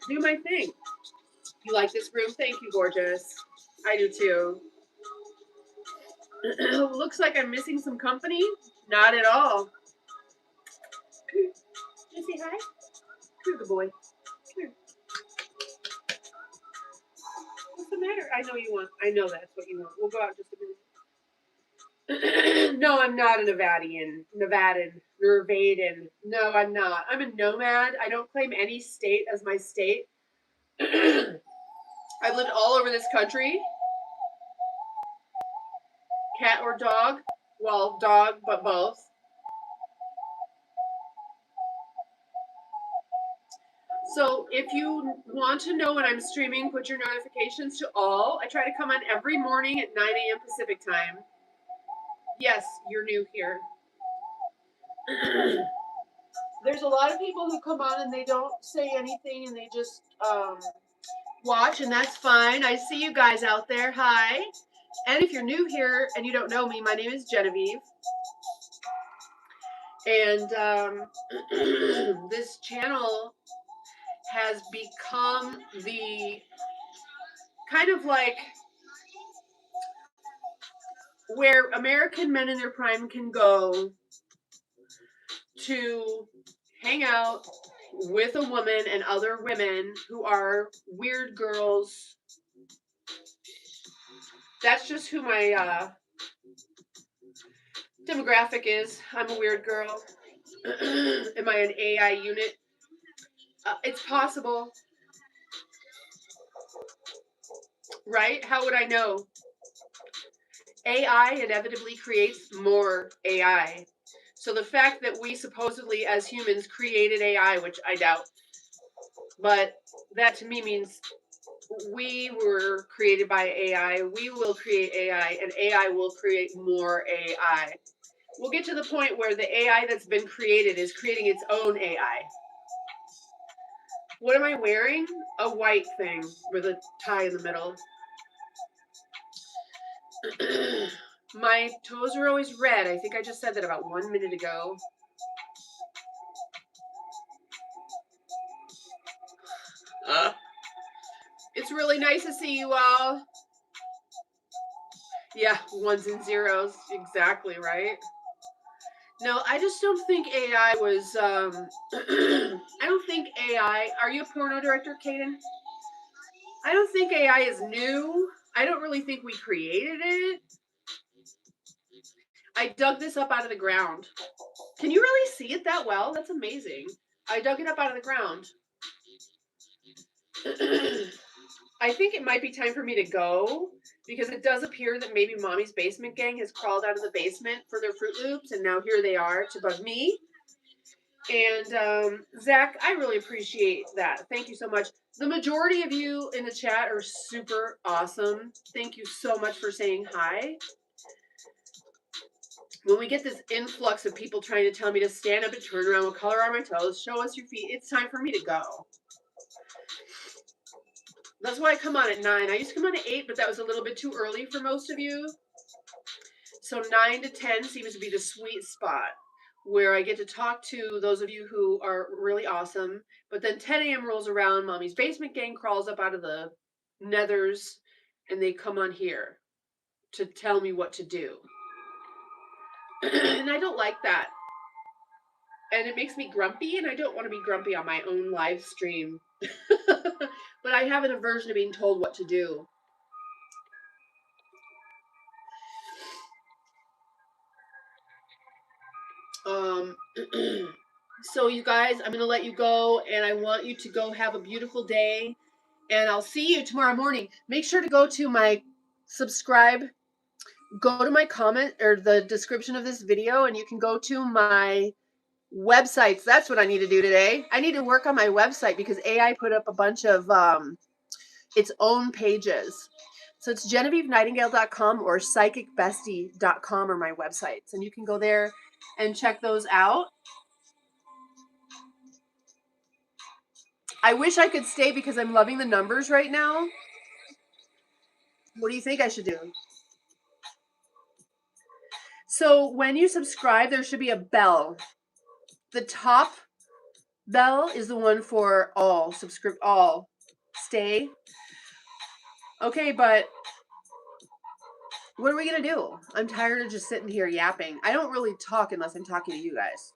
do my thing. You like this room? Thank you, gorgeous. I do too. Looks like I'm missing some company. Not at all. Can you say hi? Come here, good boy. Come here. What's the matter? I know you want. I know that's what you want. We'll go out in just a minute. No, I'm not a Nevadian. Nervadian. No, I'm not. I'm a nomad. I don't claim any state as my state. I've lived all over this country. Cat or dog? Well, dog, but both. So if you want to know when I'm streaming, put your notifications to all. I try to come on every morning at 9 a.m. Pacific time. Yes, you're new here. There's a lot of people who come on and they don't say anything and they just watch, and that's fine. I see you guys out there. Hi. And if you're new here and you don't know me, my name is Geneviève. And this channel has become the kind of like where American men in their prime can go to hang out with a woman and other women who are weird girls. That's just who my demographic is. I'm a weird girl. Am I an AI unit? It's possible. Right? How would I know? AI inevitably creates more AI. So the fact that we supposedly as humans created AI, which I doubt, but that to me means we were created by AI, we will create AI, and AI will create more AI. We'll get to the point where the AI that's been created is creating its own AI. What am I wearing? A white thing with a tie in the middle. My toes are always red. I think I just said that about 1 minute ago. It's really nice to see you all. Yeah, ones and zeros. Exactly, right? No, I just don't think AI was, I don't think AI, are you a porno director, Kaden? I don't think AI is new. I don't really think we created it. I dug this up out of the ground. Can you really see it that well? That's amazing. I dug it up out of the ground. I think it might be time for me to go, because it does appear that maybe Mommy's Basement Gang has crawled out of the basement for their Fruit Loops, and now here they are to bug me. And Zach, I really appreciate that. Thank you so much. The majority of you in the chat are super awesome. Thank you so much for saying hi. When we get this influx of people trying to tell me to stand up and turn around with color on my toes, show us your feet, it's time for me to go. That's why I come on at 9. I used to come on at 8, but that was a little bit too early for most of you. So 9 to 10 seems to be the sweet spot where I get to talk to those of you who are really awesome. But then 10 a.m. rolls around, Mommy's Basement Gang crawls up out of the nethers, and they come on here to tell me what to do. And I don't like that. And it makes me grumpy, and I don't want to be grumpy on my own live stream. But I have an aversion to being told what to do. So you guys, I'm going to let you go, and I want you to go have a beautiful day, and I'll see you tomorrow morning. Make sure to go to my subscribe go to my comment or the description of this video and you can go to my websites. That's what I need to do today. I need to work on my website because AI put up a bunch of its own pages. So it's GenevieveNightingale.com or PsychicBestie.com are my websites. And you can go there and check those out. I wish I could stay because I'm loving the numbers right now. What do you think I should do? So when you subscribe, there should be a bell. The top bell is the one for all. All. Stay. Okay, but what are we going to do? I'm tired of just sitting here yapping. I don't really talk unless I'm talking to you guys.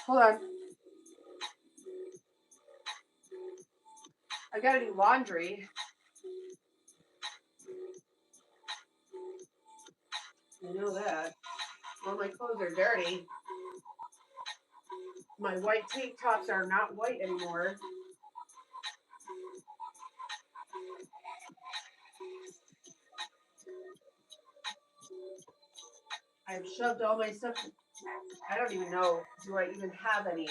Hold on. I got to do laundry. I know that. All my clothes are dirty. My white tank tops are not white anymore. I've shoved all my stuff. I don't even know. Do I even have any?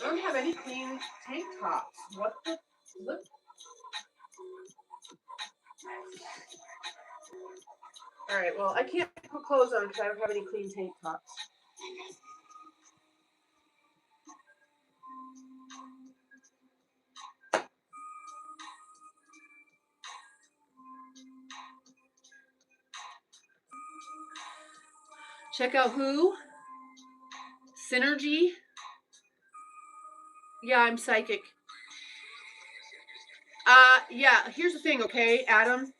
I don't have any clean tank tops. What the? Look. All right, well, I can't put clothes on because I don't have any clean tank tops. Check out who? Synergy. Yeah, I'm psychic. Yeah, here's the thing, okay, Adam?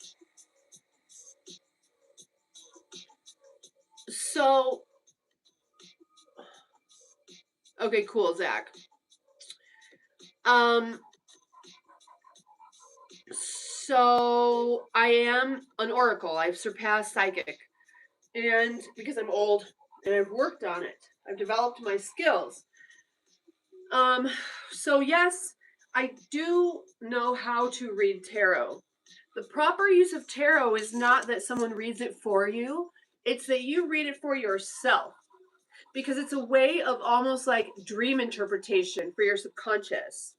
So, okay, cool, Zach. So I am an oracle. I've surpassed psychic. And because I'm old and I've worked on it, I've developed my skills. So yes, I do know how to read tarot. The proper use of tarot is not that someone reads it for you, it's that you read it for yourself. Because it's a way of almost like dream interpretation for your subconscious.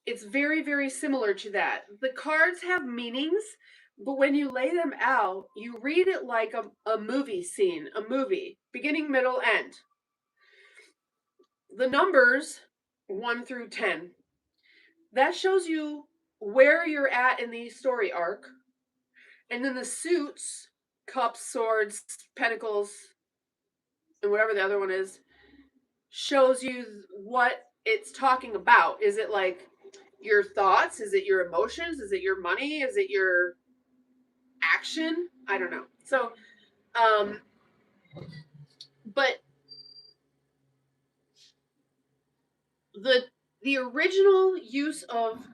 It's very, very similar to that. The cards have meanings, but when you lay them out, you read it like a movie scene, a movie, beginning, middle, end. The numbers 1 through 10, that shows you where you're at in the story arc. And then the suits, cups, swords, pentacles, and whatever the other one is, shows you what it's talking about. Is it like your thoughts? Is it your emotions? Is it your money? Is it your action? I don't know. So, but the original use of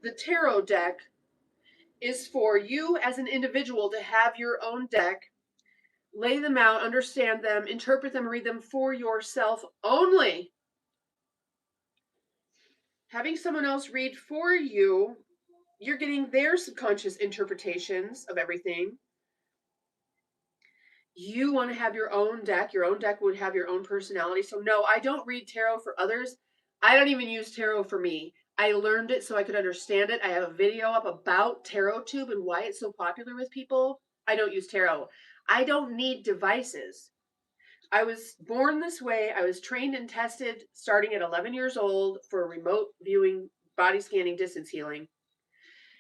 the tarot deck is for you as an individual to have your own deck, lay them out, understand them, interpret them, read them for yourself only. Having someone else read for you, you're getting their subconscious interpretations of everything. You want to have your own deck. Your own deck would have your own personality. So no, I don't read tarot for others. I don't even use tarot for me. I learned it so I could understand it. I have a video up about TarotTube and why it's so popular with people. I don't use tarot. I don't need devices. I was born this way. I was trained and tested starting at 11 years old for remote viewing, body scanning, distance healing.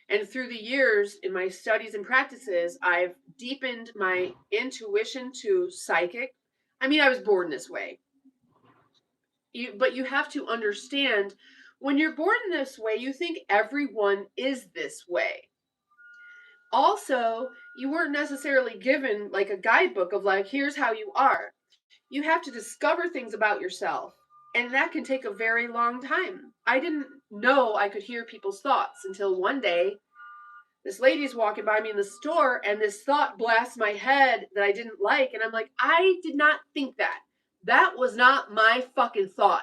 And through the years in my studies and practices, I've deepened my intuition to psychic. I mean, I was born this way. But you have to understand, when you're born this way, you think everyone is this way. Also, you weren't necessarily given like a guidebook of like, here's how you are. You have to discover things about yourself. And that can take a very long time. I didn't know I could hear people's thoughts until one day this lady's walking by me in the store and this thought blasts my head that I didn't like. And I'm like, I did not think that. That was not my fucking thought.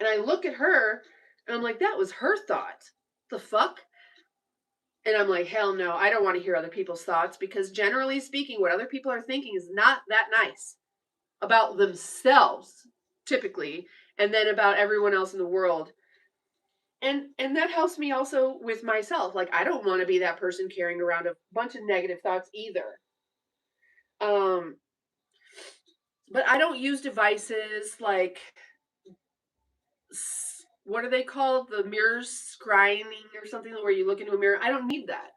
And I look at her and I'm like, that was her thought. The fuck? And I'm like, hell no, I don't want to hear other people's thoughts, because generally speaking, what other people are thinking is not that nice about themselves, typically, and then about everyone else in the world. And that helps me also with myself. Like, I don't want to be that person carrying around a bunch of negative thoughts either. But I don't use devices like, what are they called? The mirror scrying or something, where you look into a mirror. I don't need that.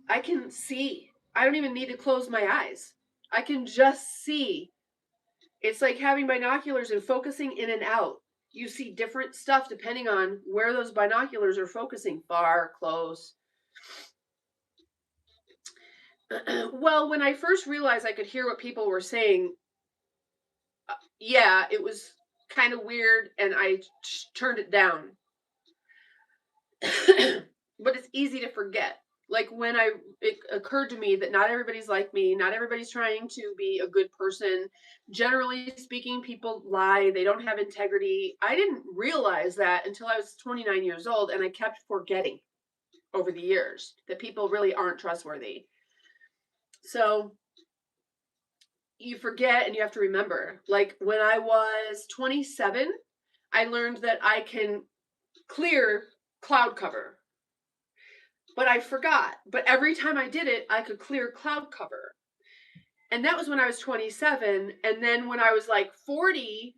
I can see. I don't even need to close my eyes. I can just see. It's like having binoculars and focusing in and out. You see different stuff depending on where those binoculars are focusing, far, close. Well, when I first realized I could hear what people were saying, yeah, it was kind of weird, and I turned it down. But it's easy to forget. Like, when it occurred to me that not everybody's like me, not everybody's trying to be a good person. Generally speaking, people lie, they don't have integrity. I didn't realize that until I was 29 years old, and I kept forgetting over the years that people really aren't trustworthy. So you forget and you have to remember. Like, when I was 27, I learned that I can clear cloud cover. But I forgot. But every time I did it, I could clear cloud cover. And that was when I was 27. And then when I was like 40,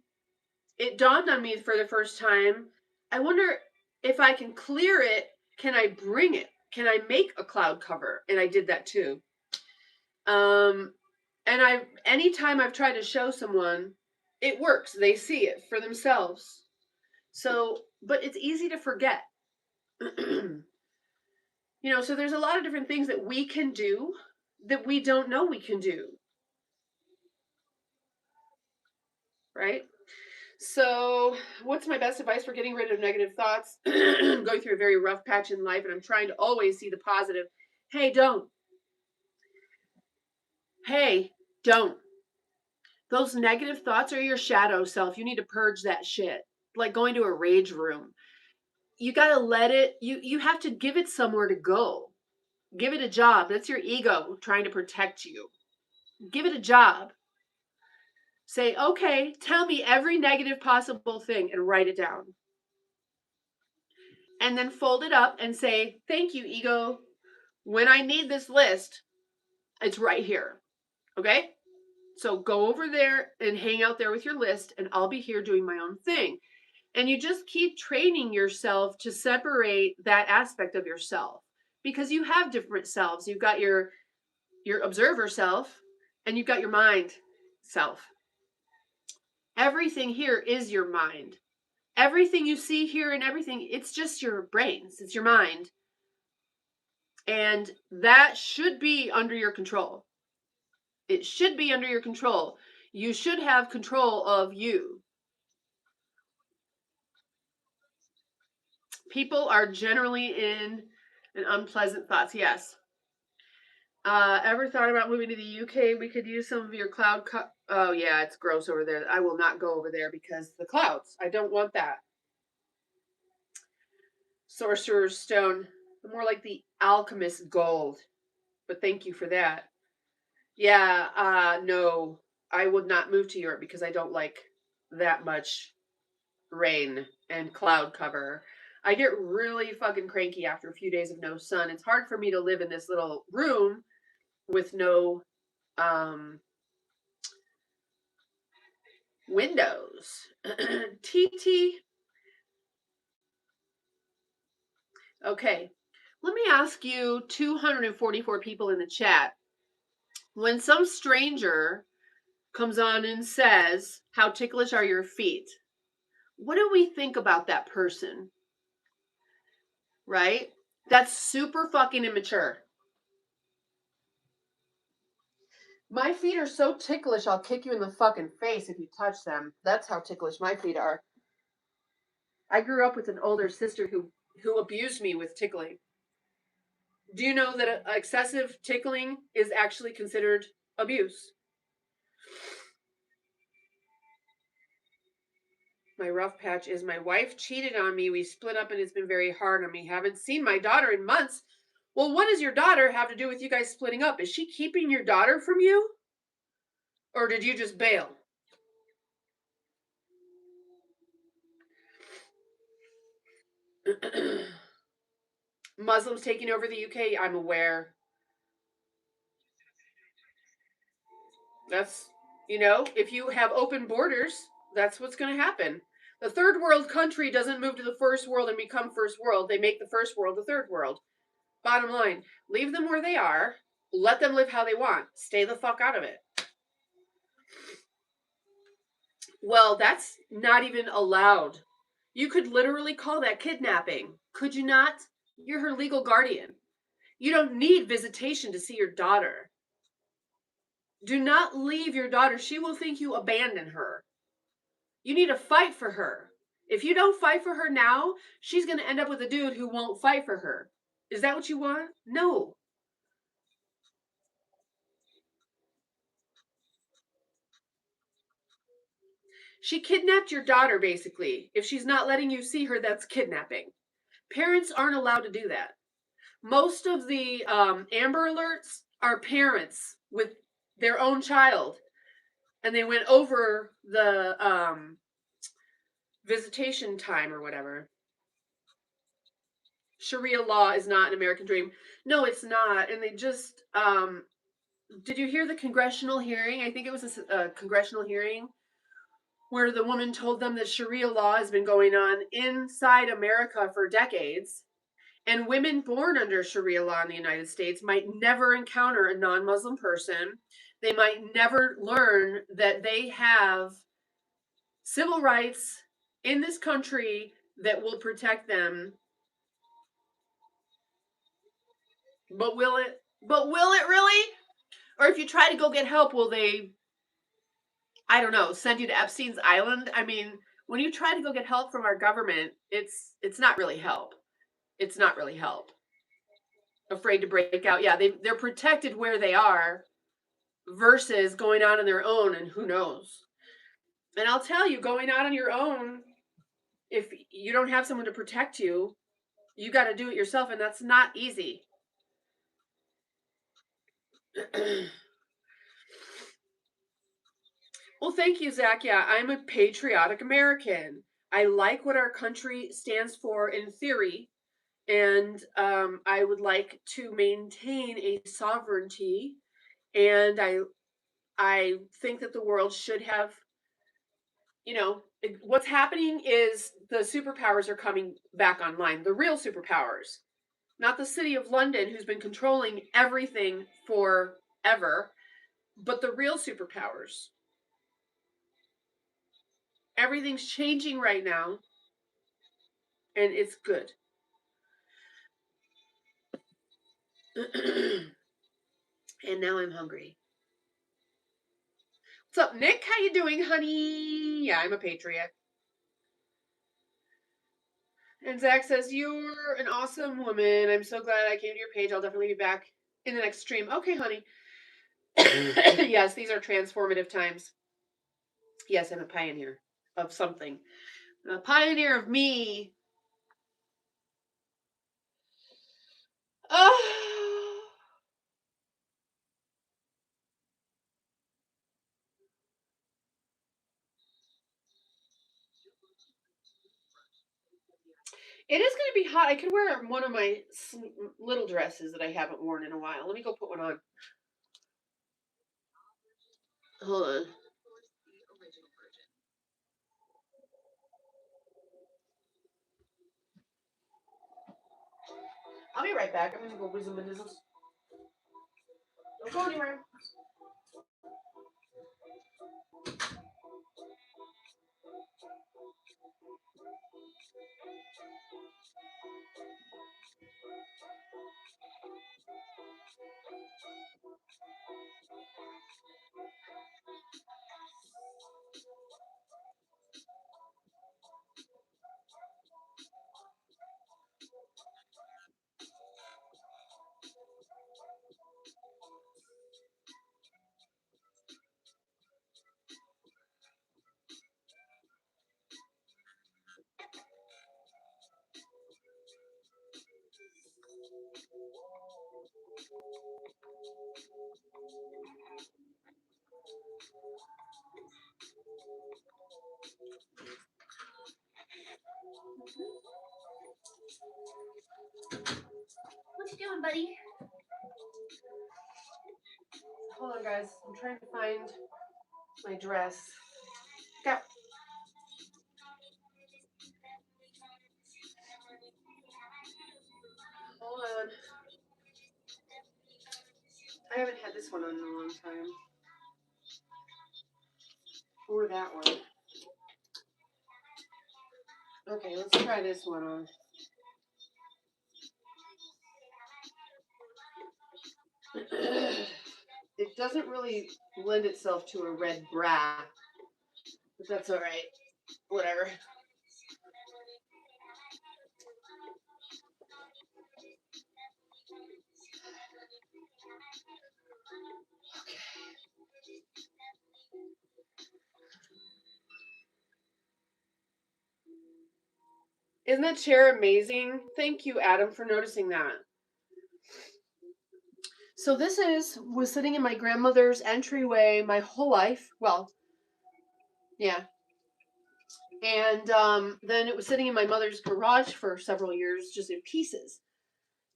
it dawned on me for the first time, I wonder if I can clear it, can I bring it? Can I make a cloud cover? And I did that too. And anytime I've tried to show someone, it works. They see it for themselves. So, but it's easy to forget. You know, so there's a lot of different things that we can do that we don't know we can do. Right? So, what's my best advice for getting rid of negative thoughts? I'm going through a very rough patch in life, and I'm trying to always see the positive. Hey, don't. Hey, don't. Those negative thoughts are your shadow self. You need to purge that shit. Like going to a rage room. You got to let it, you have to give it somewhere to go. Give it a job. That's your ego trying to protect you. Give it a job. Say, okay, tell me every negative possible thing and write it down. And then fold it up and say, thank you, ego. When I need this list, it's right here. Okay? So go over there and hang out there with your list, and I'll be here doing my own thing. And you just keep training yourself to separate that aspect of yourself, because you have different selves. You've got your observer self, and you've got your mind self. Everything here is your mind. Everything you see here and everything, it's just your brains. It's your mind. And that should be under your control. It should be under your control. You should have control of you. People are generally in an unpleasant thoughts. Yes. Ever thought about moving to the UK? We could use some of your cloud. Oh yeah, it's gross over there. I will not go over there because the clouds. I don't want that. Sorcerer's Stone. More like the Alchemist Gold. But thank you for that. Yeah, no. I would not move to Europe because I don't like that much rain and cloud cover. I get really fucking cranky after a few days of no sun. It's hard for me to live in this little room with no windows. TT. Okay. Let me ask you, 244 people in the chat. When some stranger comes on and says, how ticklish are your feet? What do we think about that person? Right? That's super fucking immature. My feet are so ticklish, I'll kick you in the fucking face if you touch them. That's how ticklish my feet are. I grew up with an older sister who abused me with tickling. Do you know that excessive tickling is actually considered abuse? My rough patch is my wife cheated on me. We split up and it's been very hard on me. Haven't seen my daughter in months. Well, what does your daughter have to do with you guys splitting up? Is she keeping your daughter from you? Or did you just bail? Muslims taking over the UK, I'm aware. That's, if you have open borders, that's what's going to happen. The third world country doesn't move to the first world and become first world. They make the first world the third world. Bottom line, leave them where they are. Let them live how they want. Stay the fuck out of it. Well, that's not even allowed. You could literally call that kidnapping. Could you not? You're her legal guardian. You don't need visitation to see your daughter. Do not leave your daughter. She will think you abandon her. You need to fight for her. If you don't fight for her now, she's going to end up with a dude who won't fight for her. Is that what you want? No. She kidnapped your daughter, basically. If she's not letting you see her, that's kidnapping. Parents aren't allowed to do that. Most of the Amber Alerts are parents with their own child, and they went over the visitation time or whatever. Sharia law is not an American dream. No, it's not. And they just did you hear the congressional hearing? I think it was a congressional hearing where the woman told them that Sharia law has been going on inside America for decades, and women born under Sharia law in the United States might never encounter a non-Muslim person. They might never learn that they have civil rights in this country that will protect them. But will it? But will it really? Or if you try to go get help, will they, I don't know, send you to Epstein's Island? I mean, when you try to go get help from our government, it's not really help. It's not really help. Afraid to break out. Yeah, they're protected where they are versus going out on their own, and who knows. And I'll tell you, going out on your own, if you don't have someone to protect you, you got to do it yourself, and that's not easy. Well, thank you, Zach. Yeah, I'm a patriotic American. I like what our country stands for in theory, and I would like to maintain a sovereignty. And I think that the world should have, what's happening is the superpowers are coming back online. The real superpowers, not the city of London, who's been controlling everything forever, but the real superpowers. Everything's changing right now, and it's good. And now I'm hungry. What's up, Nick? How you doing, honey? Yeah, I'm a patriot. And Zach says, you're an awesome woman. I'm so glad I came to your page. I'll definitely be back in the next stream. Okay, honey. Yes, these are transformative times. Yes, I'm a pioneer of something. I'm a pioneer of me. Oh. It is going to be hot. I could wear one of my little dresses that I haven't worn in a while. Let me go put one on. Hold on. I'll be right back. I'm going to go visit my business. Don't go anywhere. What you doing, buddy? Hold on, guys. I'm trying to find my dress. Go. Hold on. I haven't had this one on in a long time. Or that one. Okay, let's try this one on. It doesn't really lend itself to a red bra, but that's all right. Whatever. Isn't that chair amazing? Thank you, Adam, for noticing that. So this was sitting in my grandmother's entryway my whole life. Well, yeah. And then it was sitting in my mother's garage for several years, just in pieces.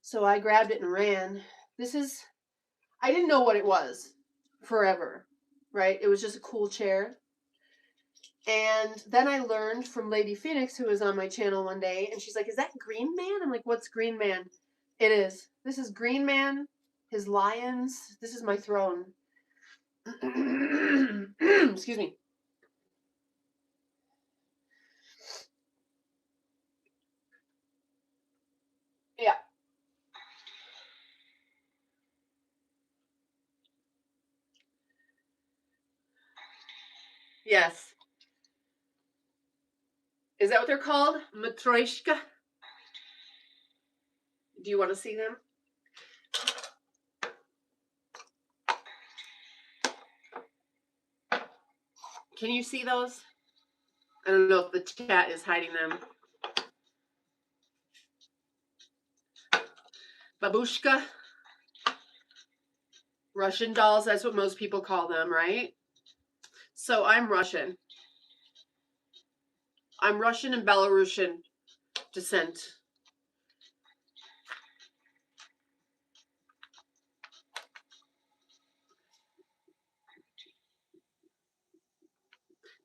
So I grabbed it and ran. I didn't know what it was forever, right? It was just a cool chair. And then I learned from Lady Phoenix, who was on my channel one day, and she's like, "Is that Green Man?" I'm like, "What's Green Man?" It is. This is Green Man, his lions. This is my throne. Excuse me. Yeah. Yes. Is that what they're called? Matryoshka? Do you want to see them? Can you see those? I don't know if the chat is hiding them. Babushka? Russian dolls, that's what most people call them, right? So I'm Russian. I'm Russian and Belarusian descent.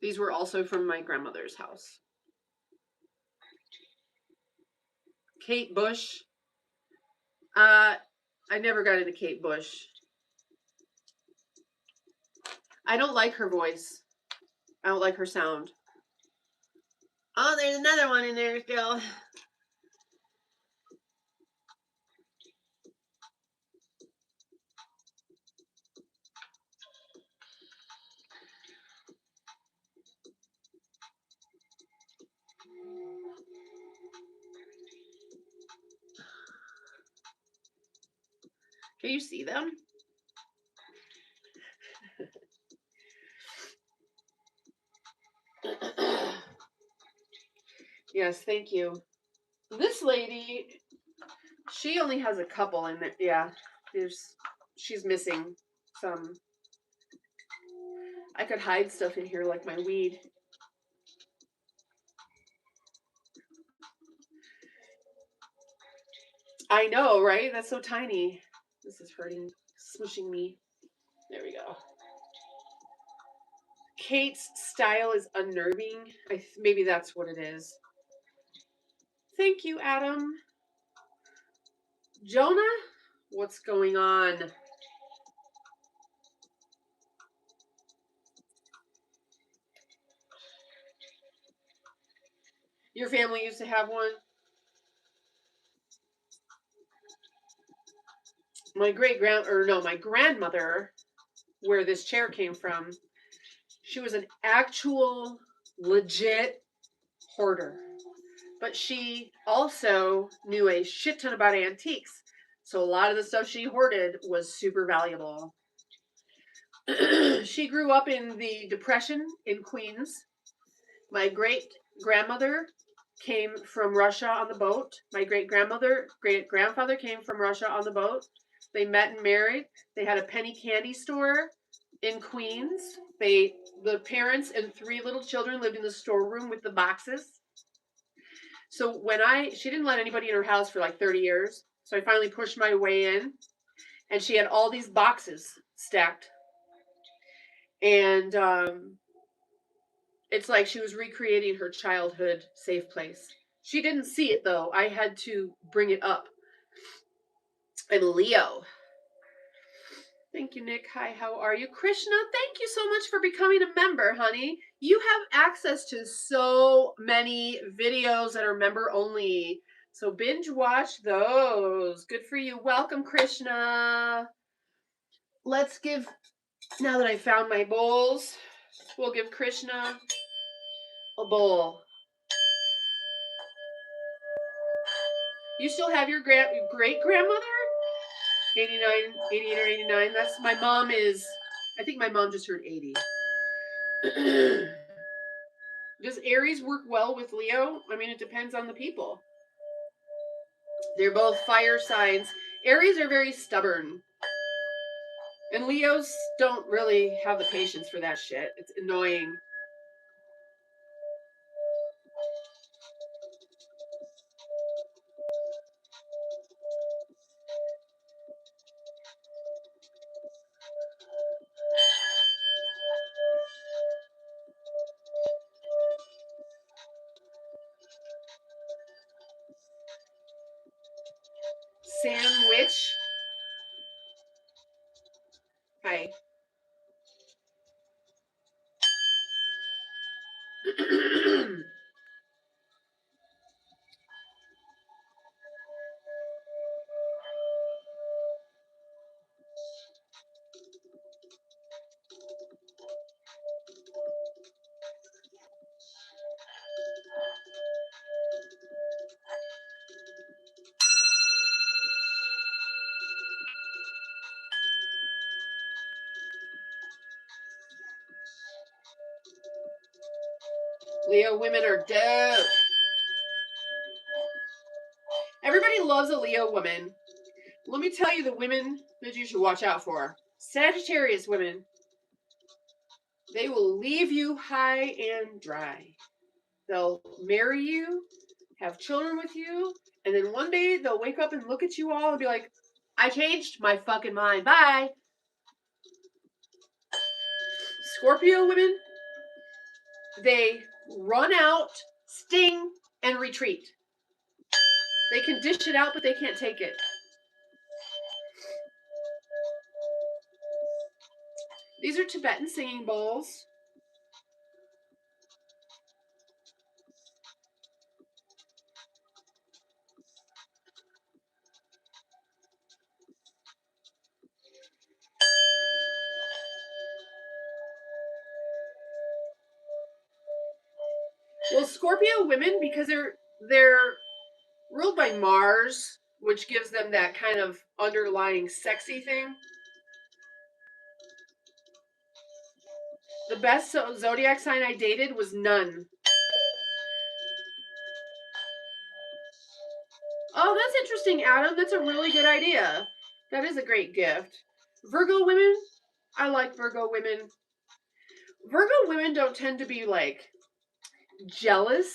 These were also from my grandmother's house. Kate Bush. I never got into Kate Bush. I don't like her voice. I don't like her sound. Oh, there's another one in there still. Can you see them? Yes, thank you. This lady, she only has a couple in there. Yeah, she's missing some. I could hide stuff in here like my weed. I know, right? That's so tiny. This is hurting, smushing me. There we go. Kate's style is unnerving. Maybe that's what it is. Thank you, Adam. Jonah? What's going on? Your family used to have one? My grandmother, where this chair came from, she was an actual legit hoarder. But she also knew a shit ton about antiques. So a lot of the stuff she hoarded was super valuable. She grew up in the Depression in Queens. My great-grandmother came from Russia on the boat. My great-grandfather came from Russia on the boat. They met and married. They had a penny candy store in Queens. The parents and 3 little children lived in the storeroom with the boxes. So she didn't let anybody in her house for like 30 years. So I finally pushed my way in, and she had all these boxes stacked. And it's like she was recreating her childhood safe place. She didn't see it though. I had to bring it up. I'm Leo. Thank you, Nick. Hi, how are you? Krishna, thank you so much for becoming a member, honey. You have access to so many videos that are member only. So binge watch those. Good for you. Welcome, Krishna. Let's give, now that I found my bowls, we'll give Krishna a bowl. You still have your great-grandmother? 88 or 89. That's my mom is, I think my mom just turned 80. Does Aries work well with Leo? I mean, it depends on the people. They're both fire signs. Aries are very stubborn. And Leos don't really have the patience for that shit. It's annoying. Sandwich. Hi. Leo women are dope. Everybody loves a Leo woman. Let me tell you the women that you should watch out for. Sagittarius women. They will leave you high and dry. They'll marry you, have children with you, and then one day they'll wake up and look at you all and be like, I changed my fucking mind. Bye. Scorpio women, they run out, sting, and retreat. They can dish it out, but they can't take it. These are Tibetan singing bowls. Well, Scorpio women, because they're ruled by Mars, which gives them that kind of underlying sexy thing. The best zodiac sign I dated was none. Oh, that's interesting, Adam. That's a really good idea. That is a great gift. Virgo women, I like Virgo women. Virgo women don't tend to be like jealous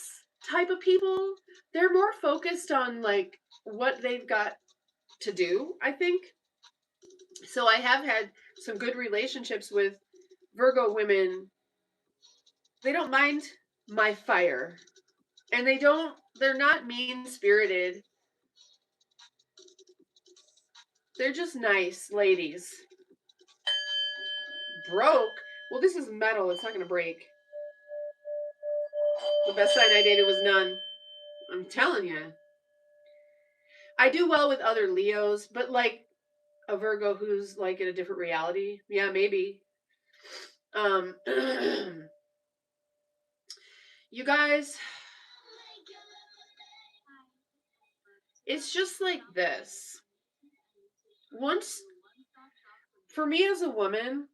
type of people. They're more focused on like what they've got to do, I think. So I have had some good relationships with Virgo women. They don't mind my fire. And they're not mean-spirited. They're just nice ladies. Broke? Well, this is metal. It's not going to break. The best sign I dated was none. I'm telling you. I do well with other Leos, but like a Virgo who's like in a different reality. Yeah, maybe. You guys, it's just like this. Once, for me as a woman,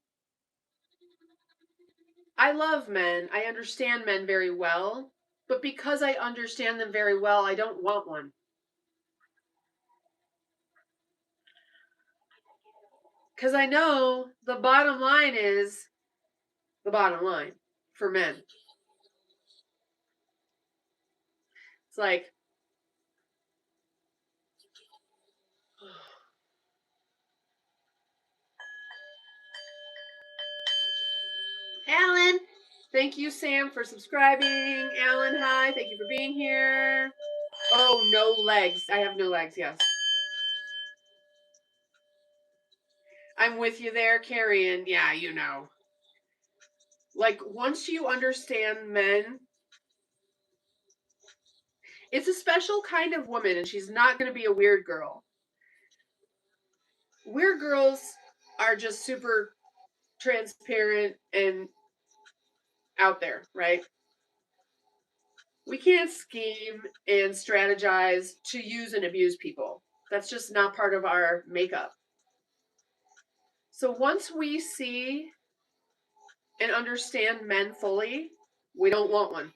I love men. I understand men very well. But because I understand them very well, I don't want one. Because I know the bottom line is the bottom line for men. It's like, Alan, thank you, Sam, for subscribing. Alan, hi, thank you for being here. Oh, no legs. I have no legs, yes. I'm with you there, Carrion. Yeah, you know. Like, once you understand men, it's a special kind of woman, and she's not going to be a weird girl. Weird girls are just super transparent and out there, right? We can't scheme and strategize to use and abuse people. That's just not part of our makeup. So once we see and understand men fully, we don't want one.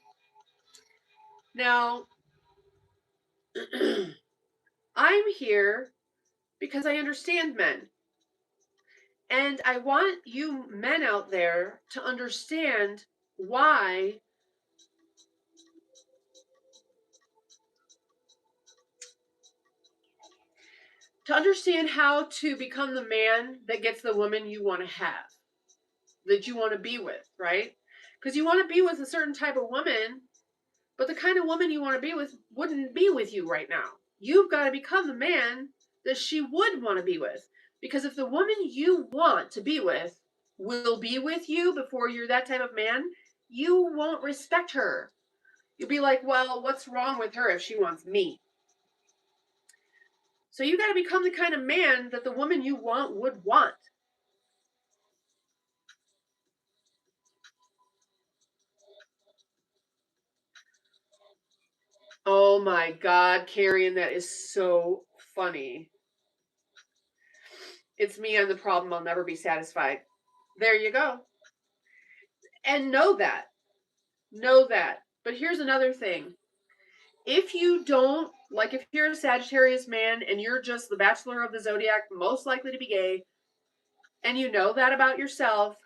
Now, I'm here because I understand men. And I want you men out there to understand why how to become the man that gets the woman you want to have, that you want to be with, right? Because you want to be with a certain type of woman, but the kind of woman you want to be with wouldn't be with you right now. You've got to become the man that she would want to be with. Because if the woman you want to be with will be with you before you're that type of man, you won't respect her. You'll be like, well, what's wrong with her if she wants me? So you got to become the kind of man that the woman you want would want. Oh my God, Carrion, that is so funny. It's me, I'm the problem, I'll never be satisfied. There you go. And know that. Know that. But here's another thing. If you don't, like if you're a Sagittarius man and you're just the bachelor of the zodiac, most likely to be gay, and you know that about yourself,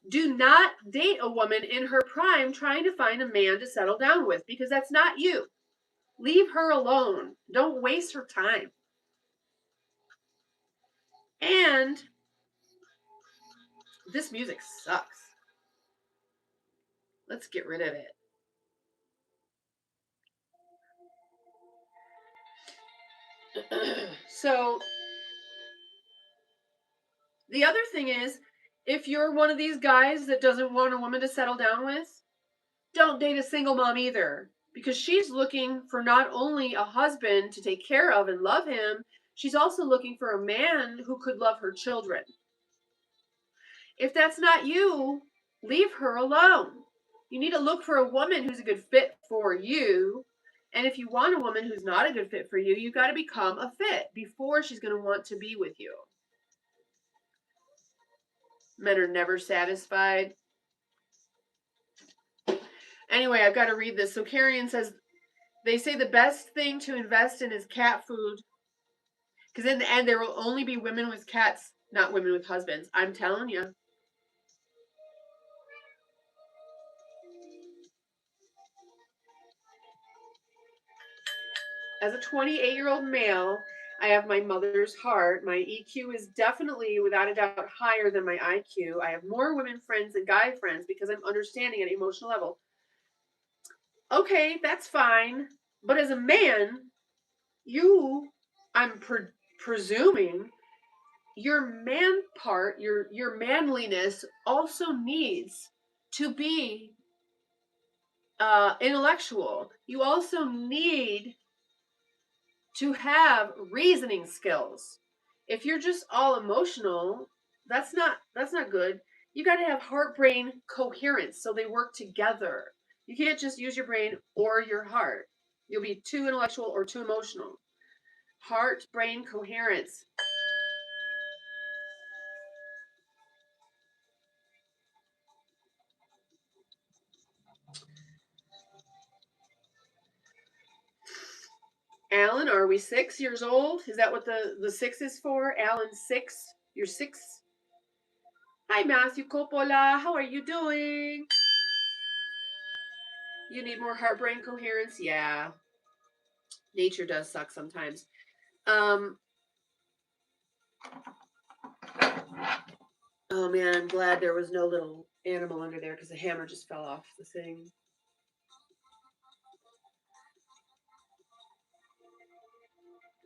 do not date a woman in her prime trying to find a man to settle down with, because that's not you. Leave her alone. Don't waste her time. And this music sucks. Let's get rid of it. So, the other thing is, if you're one of these guys that doesn't want a woman to settle down with, don't date a single mom either. Because she's looking for not only a husband to take care of and love him, she's also looking for a man who could love her children. If that's not you, leave her alone. You need to look for a woman who's a good fit for you. And if you want a woman who's not a good fit for you, you've got to become a fit before she's going to want to be with you. Men are never satisfied. Anyway, I've got to read this. So Carrion says, they say the best thing to invest in is cat food. Because in the end, there will only be women with cats, not women with husbands. I'm telling you. As a 28-year-old male, I have my mother's heart. My EQ is definitely, without a doubt, higher than my IQ. I have more women friends than guy friends because I'm understanding at an emotional level. Okay, that's fine. But as a man, I'm presuming, your man part, your manliness also needs to be intellectual. You also need to have reasoning skills. If you're just all emotional, that's not good. You got to have heart brain coherence so they work together. You can't just use your brain or your heart. You'll be too intellectual or too emotional. Heart brain coherence. Alan, are we 6 years old? Is that what the 6 is for? Alan 6? You're 6. Hi, Matthew Coppola. How are you doing? You need more heart-brain coherence? Yeah. Nature does suck sometimes. Oh man, I'm glad there was no little animal under there because the hammer just fell off the thing.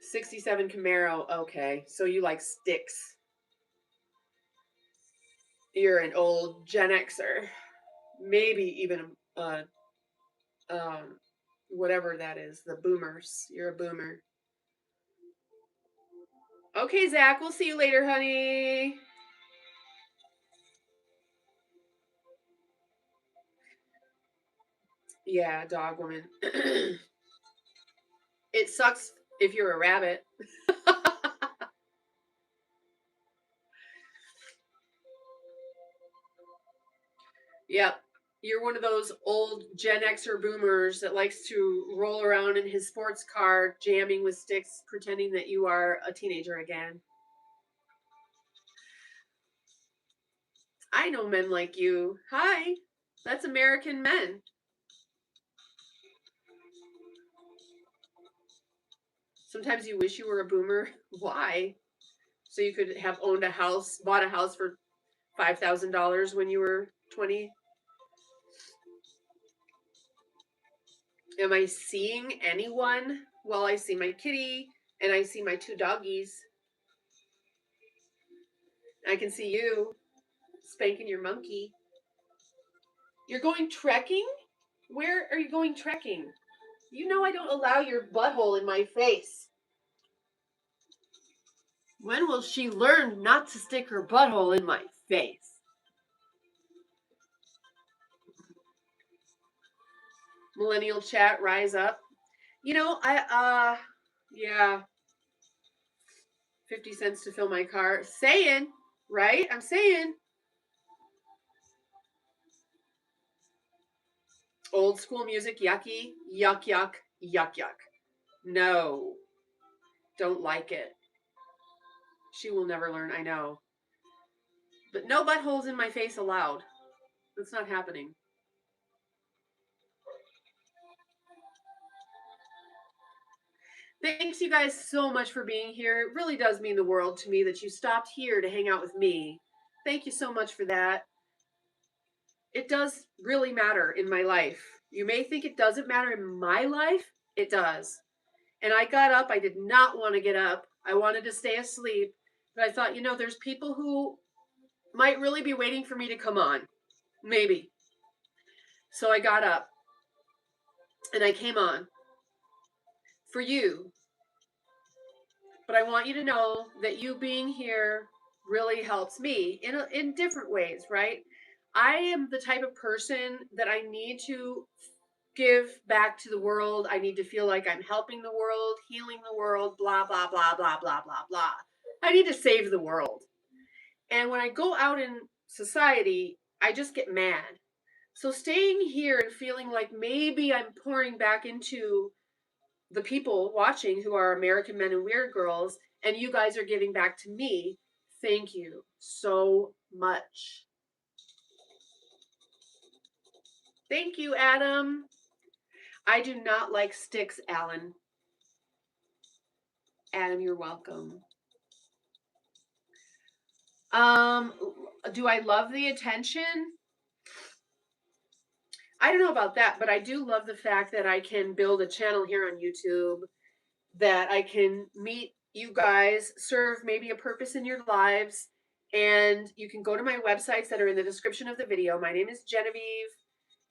'67 Camaro. Okay, so you like sticks. You're an old Gen Xer. Maybe even whatever that is, the boomers. You're a boomer. Okay, Zach, we'll see you later, honey. Yeah, dog woman. It sucks if you're a rabbit. Yep. You're one of those old Gen Xer boomers that likes to roll around in his sports car, jamming with sticks, pretending that you are a teenager again. I know men like you. Hi. That's American men. Sometimes you wish you were a boomer. Why? So you could have owned a house, bought a house for $5,000 when you were 20. Am I seeing anyone? Well, I see my kitty and I see my 2 doggies. I can see you spanking your monkey. You're going trekking? Where are you going trekking? You know I don't allow your butthole in my face. When will she learn not to stick her butthole in my face? Millennial chat, rise up. You know, yeah, 50 cents to fill my car. Saying, right? I'm saying. Old school music, yucky, yuck, yuck, yuck, yuck. No, don't like it. She will never learn, I know. But no buttholes in my face allowed. That's not happening. Thanks you guys so much for being here. It really does mean the world to me that you stopped here to hang out with me. Thank you so much for that. It does really matter in my life. You may think it doesn't matter in my life. It does. And I got up. I did not want to get up. I wanted to stay asleep. But I thought, there's people who might really be waiting for me to come on. Maybe. So I got up. And I came on. For you. But I want you to know that you being here really helps me in different ways, right? I am the type of person that I need to give back to the world. I need to feel like I'm helping the world, healing the world, blah, blah, blah, blah, blah, blah, blah. I need to save the world. And when I go out in society, I just get mad. So staying here and feeling like maybe I'm pouring back into the people watching who are American men and weird girls, and you guys are giving back to me. Thank you so much. Thank you, Adam. I do not like sticks, Alan. Adam, you're welcome. Do I love the attention? I don't know about that, but I do love the fact that I can build a channel here on YouTube, that I can meet you guys, serve maybe a purpose in your lives, and you can go to my websites that are in the description of the video. My name is Geneviève,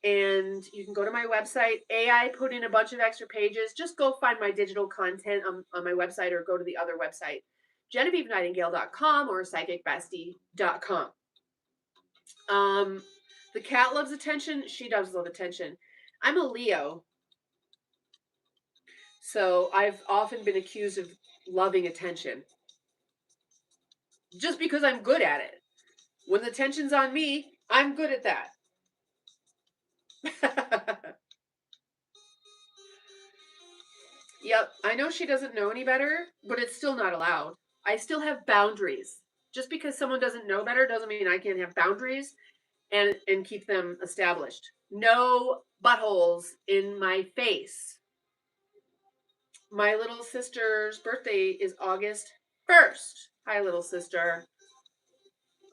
and you can go to my website. I put in a bunch of extra pages. Just go find my digital content on my website, or go to the other website, GenevieveNightingale.com or PsychicBestie.com. The cat loves attention. She does love attention. I'm a Leo. So I've often been accused of loving attention. Just because I'm good at it. When the attention's on me, I'm good at that. Yep, I know she doesn't know any better, but it's still not allowed. I still have boundaries. Just because someone doesn't know better doesn't mean I can't have boundaries and keep them established. No buttholes in my face. My little sister's birthday is August 1st. Hi, little sister.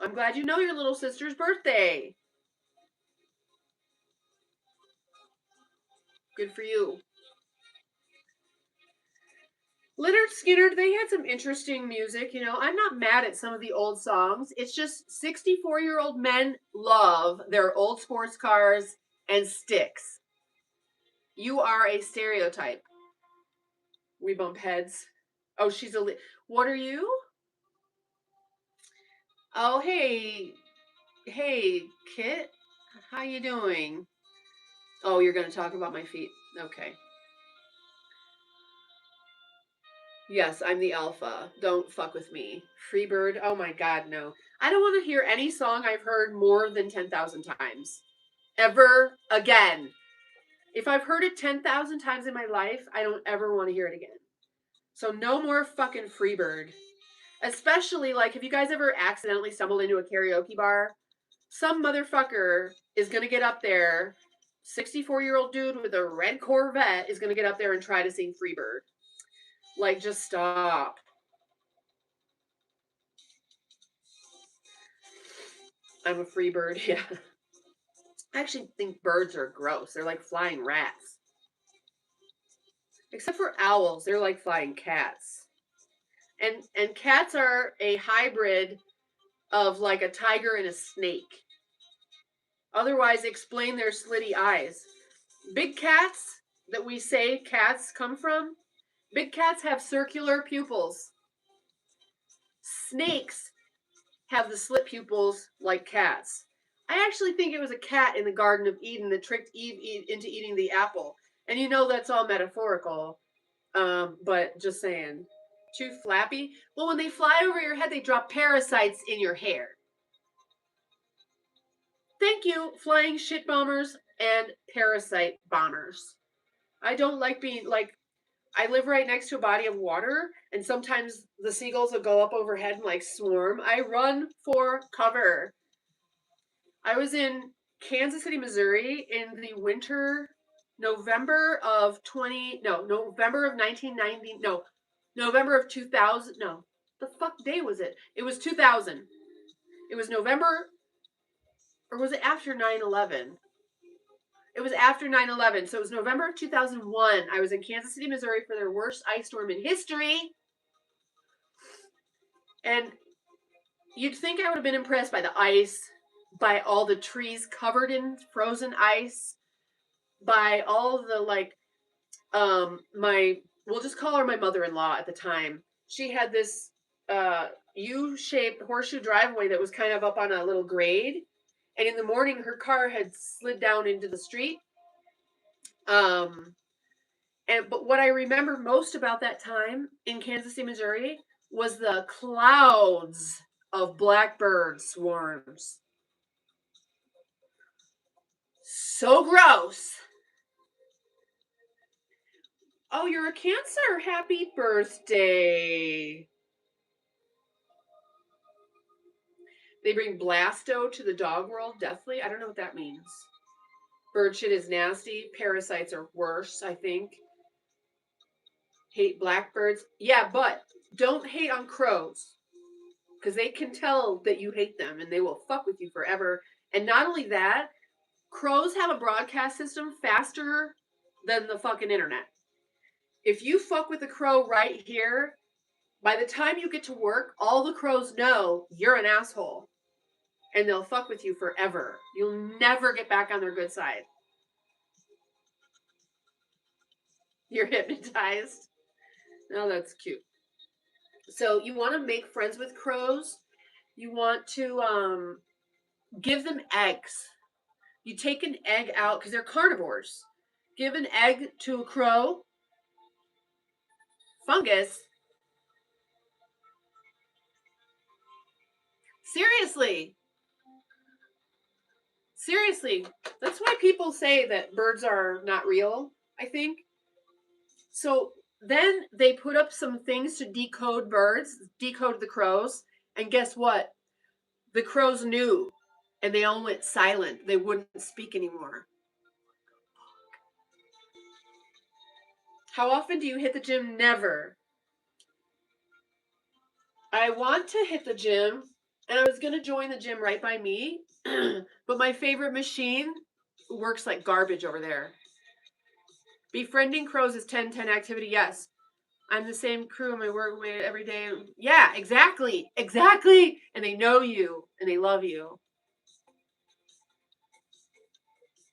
I'm glad you know your little sister's birthday. Good for you. Lynyrd Skynyrd, they had some interesting music. You know, I'm not mad at some of the old songs. It's just 64-year-old men love their old sports cars and sticks. You are a stereotype. We bump heads. Oh, she's a... What are you? Oh, hey. Hey, Kit. How you doing? Oh, you're going to talk about my feet. Okay. Yes, I'm the alpha. Don't fuck with me. Freebird. Oh my god, no. I don't want to hear any song I've heard more than 10,000 times. Ever again. If I've heard it 10,000 times in my life, I don't ever want to hear it again. So no more fucking Freebird. Especially, like, have you guys ever accidentally stumbled into a karaoke bar? Some motherfucker is going to get up there, 64-year-old dude with a red Corvette is going to get up there and try to sing Freebird. Like, just stop. I'm a free bird, yeah. I actually think birds are gross. They're like flying rats. Except for owls, they're like flying cats. And cats are a hybrid of like a tiger and a snake. Otherwise, explain their slitty eyes. Big cats that we say cats come from, big cats have circular pupils. Snakes have the slit pupils like cats. I actually think it was a cat in the Garden of Eden that tricked Eve into eating the apple. And you know that's all metaphorical. But just saying. Too flappy? Well, when they fly over your head, they drop parasites in your hair. Thank you, flying shit bombers and parasite bombers. I don't like being, like, I live right next to a body of water, and sometimes the seagulls will go up overhead and, like, swarm. I run for cover. I was in Kansas City, Missouri in the winter, November of 2000, no. The fuck day was it? It was 2000. It was November, or was it after 9/11? It was after 9/11, so it was November of 2001. I was in Kansas City, Missouri for their worst ice storm in history. And you'd think I would have been impressed by the ice, by all the trees covered in frozen ice, by all the, like, we'll just call her my mother-in-law at the time. She had this U-shaped horseshoe driveway that was kind of up on a little grade, and in the morning her car had slid down into the street. But what I remember most about that time in Kansas City, Missouri was the clouds of blackbird swarms. So gross. Oh, you're a Cancer. Happy birthday. They bring Blasto to the dog world deathly. I don't know what that means. Bird shit is nasty. Parasites are worse, I think. Hate blackbirds. Yeah, but don't hate on crows. Because they can tell that you hate them and they will fuck with you forever. And not only that, crows have a broadcast system faster than the fucking internet. If you fuck with a crow right here, by the time you get to work, all the crows know you're an asshole. And they'll fuck with you forever. You'll never get back on their good side. You're hypnotized. Oh, that's cute. So you want to make friends with crows. You want to give them eggs. You take an egg out, because they're carnivores. Give an egg to a crow. Fungus. Seriously. Seriously. That's why people say that birds are not real, I think. So then they put up some things to decode birds, decode the crows, And guess what? The crows knew, and they all went silent. They wouldn't speak anymore. How often do you hit the gym? Never. I want to hit the gym, and I was going to join the gym right by me, but my favorite machine works like garbage over there. Befriending crows is 10-10 activity, yes. I'm the same crew in my work with every day. Yeah, exactly. Exactly. And they know you, and they love you.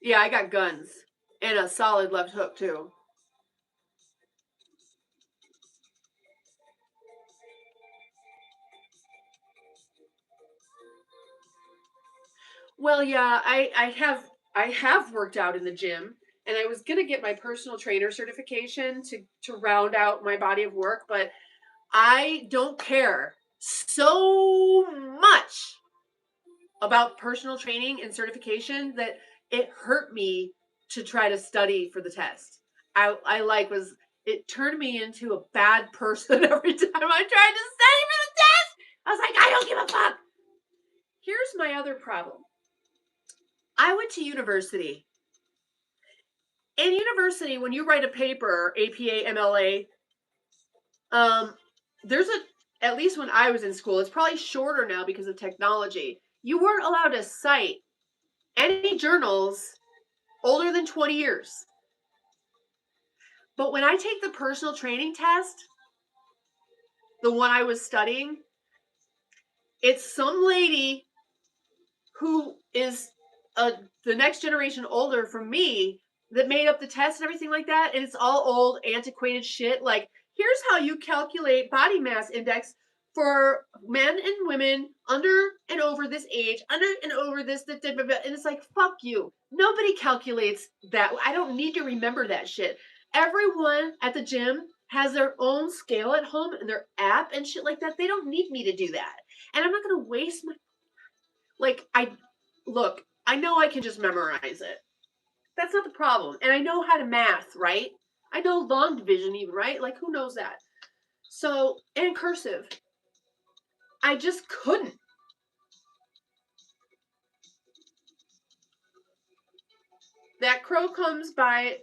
Yeah, I got guns. And a solid left hook, too. Well, yeah, I have worked out in the gym, and I was gonna get my personal trainer certification to round out my body of work, but I don't care so much about personal training and certification that it hurt me to try to study for the test. It turned me into a bad person every time I tried to study for the test. I was like, I don't give a fuck. Here's my other problem. I went to university. In university, when you write a paper, APA, MLA, there's at least when I was in school, it's probably shorter now because of technology. You weren't allowed to cite any journals older than 20 years. But when I take the personal training test, the one I was studying, it's some lady who is the next generation older from me that made up the test and everything like that. And it's all old, antiquated shit. Like, here's how you calculate body mass index for men and women under and over this age, under and over this, and it's like, fuck you. Nobody calculates that. I don't need to remember that shit. Everyone at the gym has their own scale at home and their app and shit like that. They don't need me to do that. And I'm not going to waste my, I know I can just memorize it. That's not the problem. And I know how to math, right? I know long division even, right? Like, who knows that? So, and cursive. I just couldn't. That crow comes by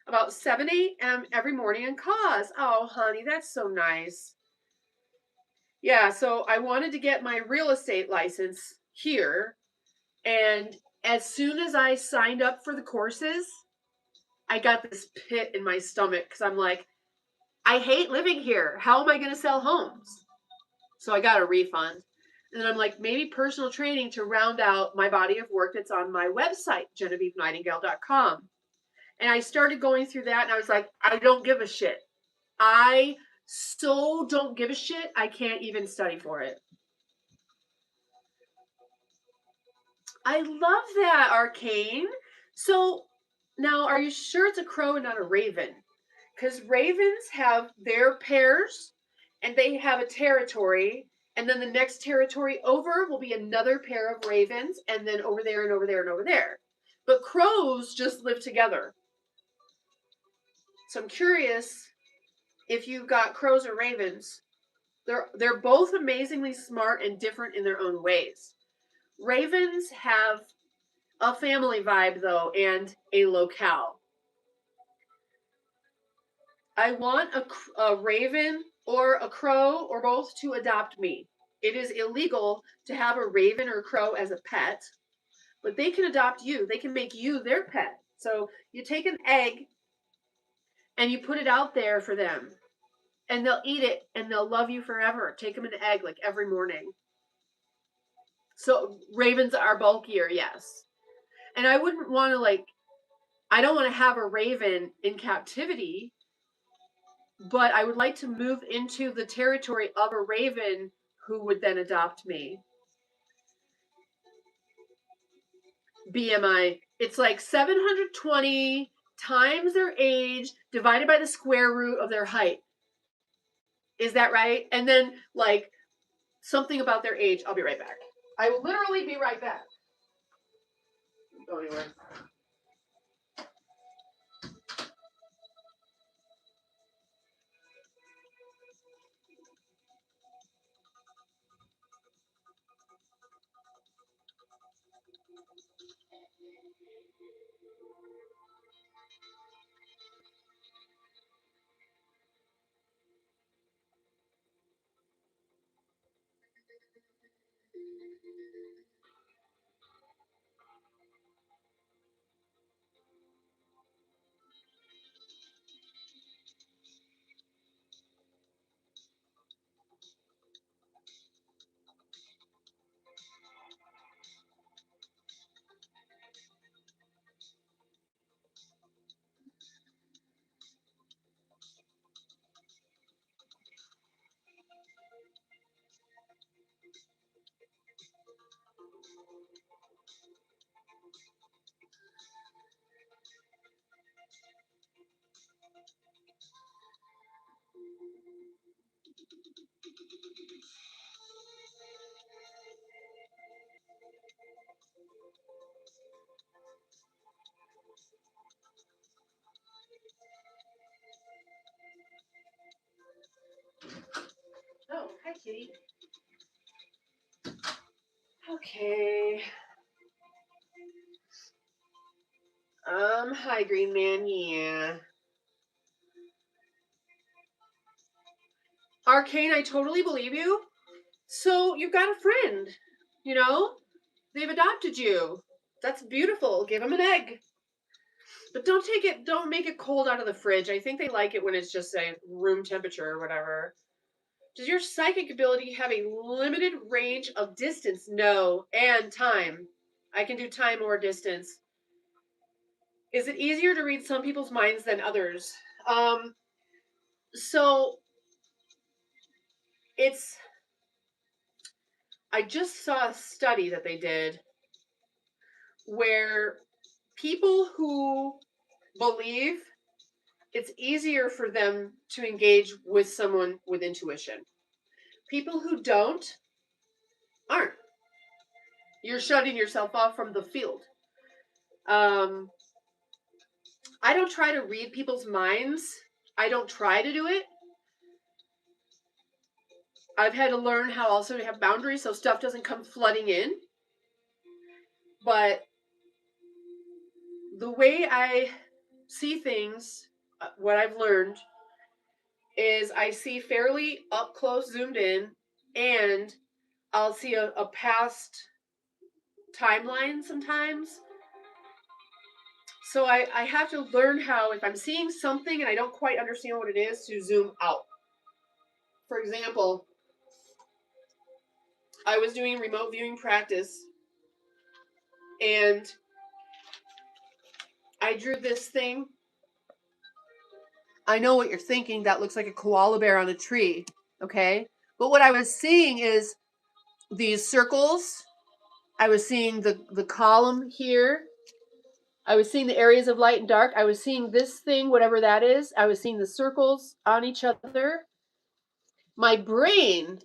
about 7 a.m. every morning and caws. Oh, honey, that's so nice. Yeah, so I wanted to get my real estate license here. And as soon as I signed up for the courses, I got this pit in my stomach because I'm like, I hate living here. How am I going to sell homes? So I got a refund. And then I'm like, maybe personal training to round out my body of work that's on my website, GenevieveNightingale.com. And I started going through that and I was like, I don't give a shit. I so don't give a shit. I can't even study for it. I love that, Arcane. So now, are you sure it's a crow and not a raven? Because ravens have their pairs and they have a territory, and then the next territory over will be another pair of ravens, and then over there and over there and over there. But crows just live together. So I'm curious if you've got crows or ravens. They're both amazingly smart and different in their own ways. Ravens have a family vibe though, and a locale. I want a raven or a crow or both to adopt me. It is illegal to have a raven or crow as a pet, but they can adopt you. They can make you their pet. So you take an egg and you put it out there for them, and they'll eat it and they'll love you forever. Take them an egg like every morning. So ravens are bulkier, yes. And I wouldn't want to I don't want to have a raven in captivity, but I would like to move into the territory of a raven who would then adopt me. BMI, it's like 720 times their age divided by the square root of their height. Is that right? And then something about their age. I'll be right back. I will literally be right back. Don't go anywhere. Oh, hi, kitty. Okay. Hi, Green Man. Yeah. Arcane, I totally believe you. So you've got a friend, you know? They've adopted you. That's beautiful. Give them an egg. But don't make it cold out of the fridge. I think they like it when it's just say room temperature or whatever. Does your psychic ability have a limited range of distance? No. And time. I can do time or distance. Is it easier to read some people's minds than others? So it's I just saw a study that they did where people who believe it's easier for them to engage with someone with intuition. People who don't aren't. You're shutting yourself off from the field. I don't try to read people's minds. I don't try to do it. I've had to learn how also to have boundaries so stuff doesn't come flooding in. But the way I see things, what I've learned, is I see fairly up close, zoomed in, and I'll see a past timeline sometimes. So I have to learn how, if I'm seeing something and I don't quite understand what it is, to zoom out. For example, I was doing remote viewing practice and I drew this thing. I know what you're thinking. That looks like a koala bear on a tree. Okay. But what I was seeing is these circles. I was seeing the column here. I was seeing the areas of light and dark. I was seeing this thing, whatever that is. I was seeing the circles on each other. My brain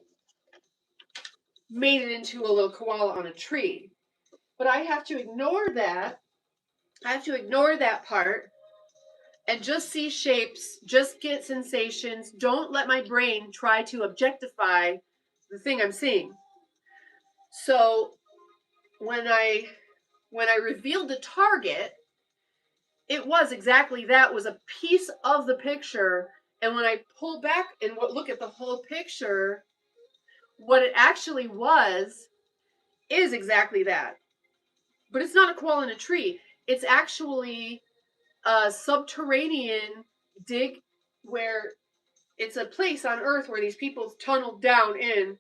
made it into a little koala on a tree. But I have to ignore that. I have to ignore that part and just see shapes, just get sensations. Don't let my brain try to objectify the thing I'm seeing. So when I revealed the target, it was exactly that, was a piece of the picture. And when I pull back and look at the whole picture, what it actually was is exactly that. But it's not a koala in a tree. It's actually a subterranean dig where it's a place on Earth where these people tunneled down in,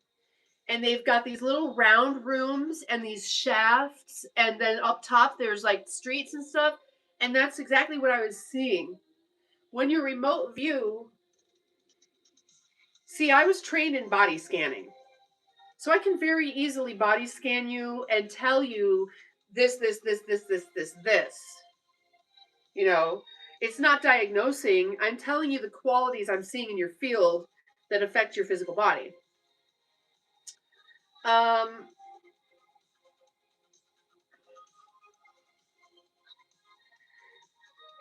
and they've got these little round rooms and these shafts, and then up top there's like streets and stuff, and that's exactly what I was seeing. When you remote view, see, I was trained in body scanning. So I can very easily body scan you and tell you this. You know, it's not diagnosing. I'm telling you the qualities I'm seeing in your field that affect your physical body.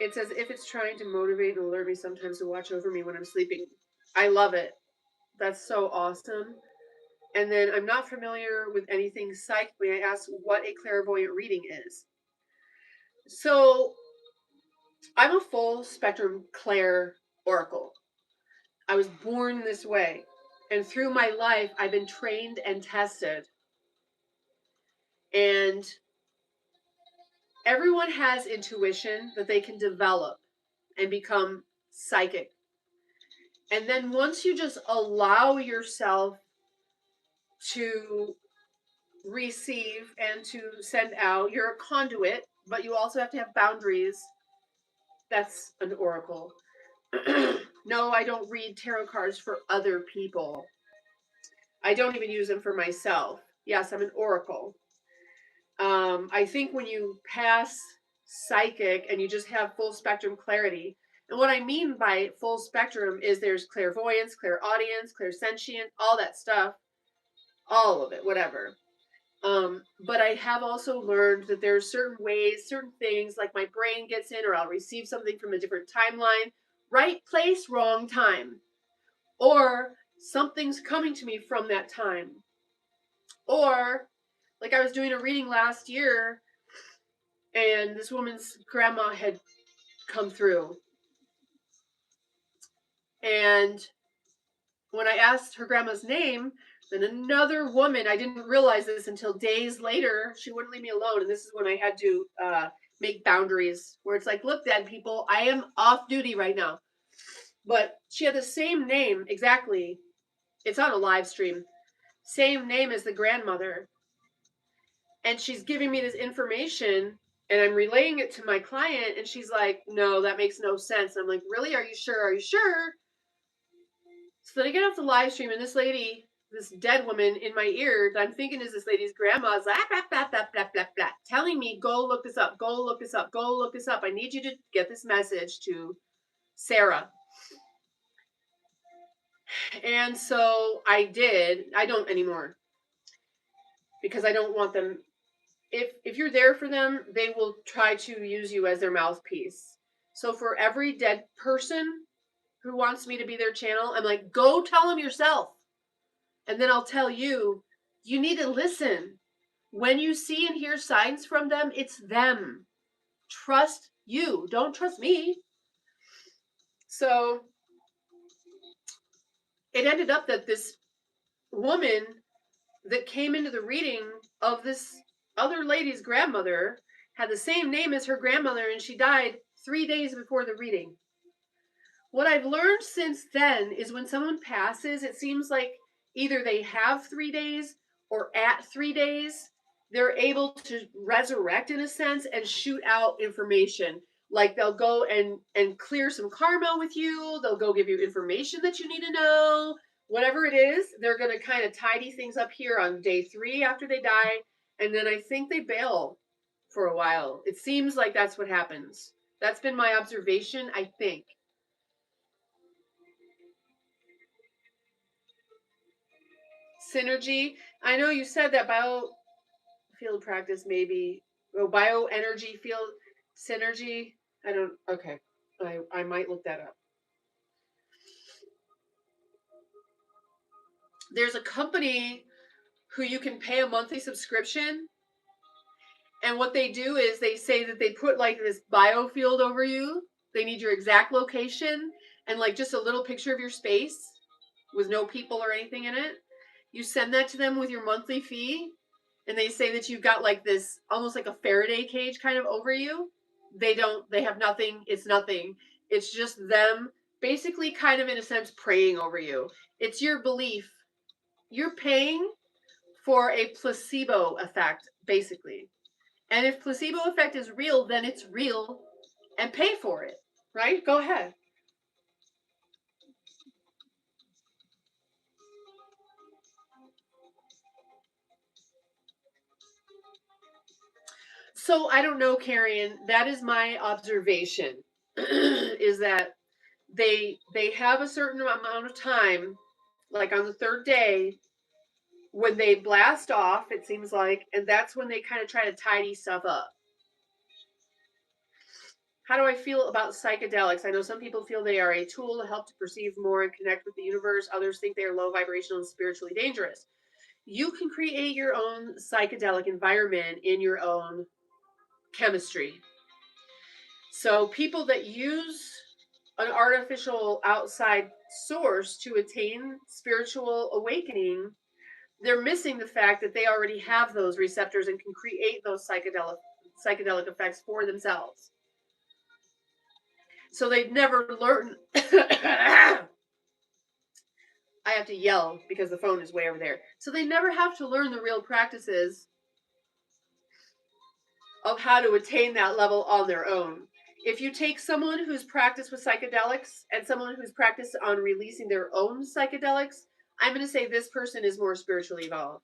It's as if it's trying to motivate and alert me sometimes to watch over me when I'm sleeping. I love it. That's so awesome. And then I'm not familiar with anything psychic. May I ask what a clairvoyant reading is? So I'm a full spectrum clair oracle. I was born this way. And through my life, I've been trained and tested. And everyone has intuition that they can develop and become psychic. And then once you just allow yourself to receive and to send out, you're a conduit, but you also have to have boundaries. That's an oracle. No, I don't read tarot cards for other people. I don't even use them for myself. Yes, I'm an oracle. I think when you pass psychic and you just have full spectrum clarity, and what I mean by full spectrum is there's clairvoyance, clairaudience, clairsentient, all that stuff, all of it, whatever. But I have also learned that there's certain ways, certain things, like my brain gets in, or I'll receive something from a different timeline, right place, wrong time, or something's coming to me from that time, or like I was doing a reading last year, and this woman's grandma had come through, and when I asked her grandma's name, then another woman, I didn't realize this until days later, she wouldn't leave me alone. And this is when I had to make boundaries where it's like, look, dead people, I am off duty right now. But she had the same name exactly. It's on a live stream. Same name as the grandmother. And she's giving me this information and I'm relaying it to my client. And she's like, no, that makes no sense. And I'm like, really? Are you sure? Are you sure? So then I get off the live stream, and this lady, this dead woman in my ear that I'm thinking is this lady's grandma, is like, blah, blah, blah, blah, blah, blah, telling me, go look this up, go look this up, go look this up. I need you to get this message to Sarah. And so I did. I don't anymore because I don't want them. If you're there for them, they will try to use you as their mouthpiece. So for every dead person who wants me to be their channel, I'm like, go tell them yourself. And then I'll tell you, you need to listen. When you see and hear signs from them, it's them. Trust you. Don't trust me. So it ended up that this woman that came into the reading of this other lady's grandmother had the same name as her grandmother, and she died 3 days before the reading. What I've learned since then is when someone passes, it seems like either they have 3 days or at 3 days, they're able to resurrect in a sense and shoot out information. Like they'll go and clear some karma with you. They'll go give you information that you need to know. Whatever it is, they're going to kind of tidy things up here on day 3 after they die. And then I think they bail for a while. It seems like that's what happens. That's been my observation, I think. Synergy. I know you said that biofield practice maybe. Oh, bioenergy field synergy. I don't. Okay, I might look that up. There's a company who you can pay a monthly subscription, and what they do is they say that they put like this biofield over you. They need your exact location and like just a little picture of your space with no people or anything in it. You send that to them with your monthly fee, and they say that you've got like this almost like a Faraday cage kind of over you. They have nothing. It's nothing. It's just them basically kind of in a sense praying over you. It's your belief. You're paying for a placebo effect, basically. And if placebo effect is real, then it's real and pay for it, right? Go ahead. So I don't know, Carrion. That is my observation. Is that they have a certain amount of time, like on the 3rd day, when they blast off. It seems like, and that's when they kind of try to tidy stuff up. How do I feel about psychedelics? I know some people feel they are a tool to help to perceive more and connect with the universe. Others think they are low vibrational and spiritually dangerous. You can create your own psychedelic environment in your own chemistry. So people that use an artificial outside source to attain spiritual awakening they're missing the fact that they already have those receptors and can create those psychedelic effects for themselves. So they've never learned. I have to yell because the phone is way over there. So they never have to learn the real practices of how to attain that level on their own. If you take someone who's practiced with psychedelics and someone who's practiced on releasing their own psychedelics, I'm going to say this person is more spiritually evolved.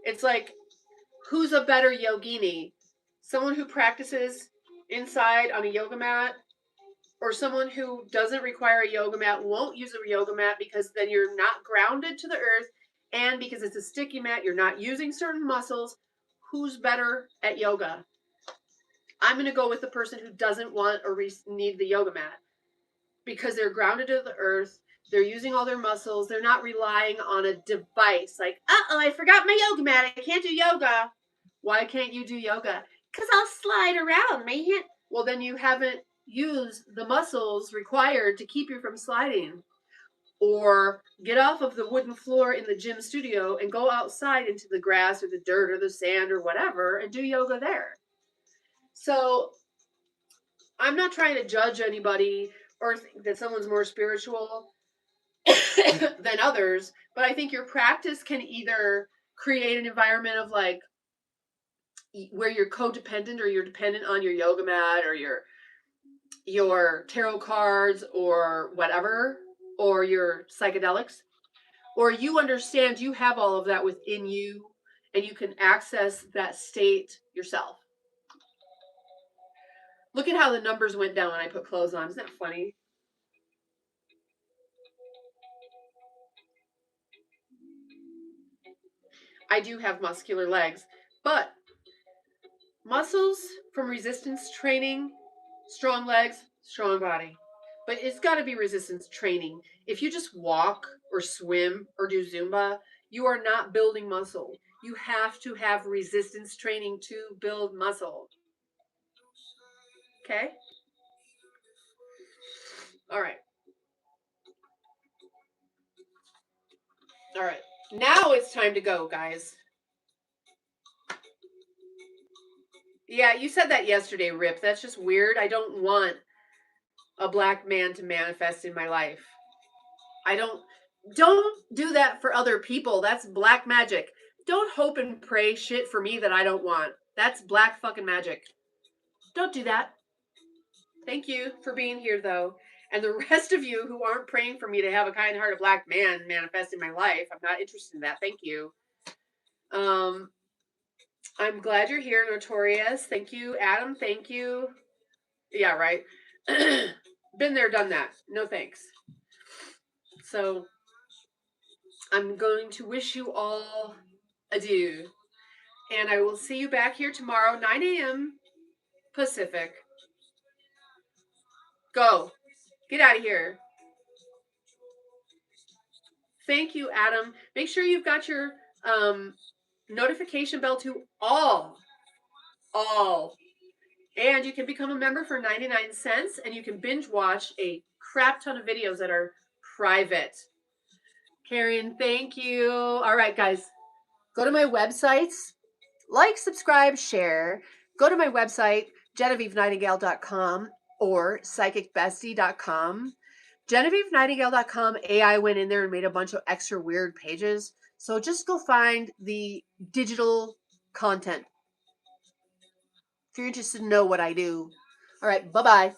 It's like, who's a better yogini? Someone who practices inside on a yoga mat, or someone who doesn't require a yoga mat, won't use a yoga mat because then you're not grounded to the earth, and because it's a sticky mat, you're not using certain muscles. Who's better at yoga? I'm going to go with the person who doesn't want or need the yoga mat because they're grounded to the earth. They're using all their muscles. They're not relying on a device like, I forgot my yoga mat. I can't do yoga. Why can't you do yoga? Because I'll slide around, man. Well, then you haven't used the muscles required to keep you from sliding. Or get off of the wooden floor in the gym studio and go outside into the grass or the dirt or the sand or whatever and do yoga there. So I'm not trying to judge anybody or think that someone's more spiritual than others, but I think your practice can either create an environment of like where you're codependent or you're dependent on your yoga mat or your tarot cards or whatever, or your psychedelics, or you understand you have all of that within you and you can access that state yourself. Look at how the numbers went down when I put clothes on. Isn't that funny? I do have muscular legs, but muscles from resistance training, strong legs, strong body. But it's got to be resistance training. If you just walk or swim or do Zumba, you are not building muscle. You have to have resistance training to build muscle. Okay? All right. All right. Now it's time to go, guys. Yeah, you said that yesterday, Rip. That's just weird. I don't want a black man to manifest in my life. I don't do that for other people. That's black magic. Don't hope and pray shit for me that I don't want. That's black fucking magic. Don't do that. Thank you for being here, though. And the rest of you who aren't praying for me to have a kind-hearted black man manifest in my life, I'm not interested in that. Thank you. I'm glad you're here, Notorious. Thank you, Adam. Thank you. Yeah, right. Been there, done that. No thanks. So I'm going to wish you all adieu. And I will see you back here tomorrow, 9 a.m. Pacific. Go. Get out of here. Thank you, Adam. Make sure you've got your notification bell to all. And you can become a member for 99 cents and you can binge watch a crap ton of videos that are private. Karen, thank you. All right, guys. Go to my websites. Like, subscribe, share. Go to my website, GenevieveNightingale.com or PsychicBestie.com. GenevieveNightingale.com, AI went in there and made a bunch of extra weird pages. So just go find the digital content if you're interested to know what I do. All right, bye-bye.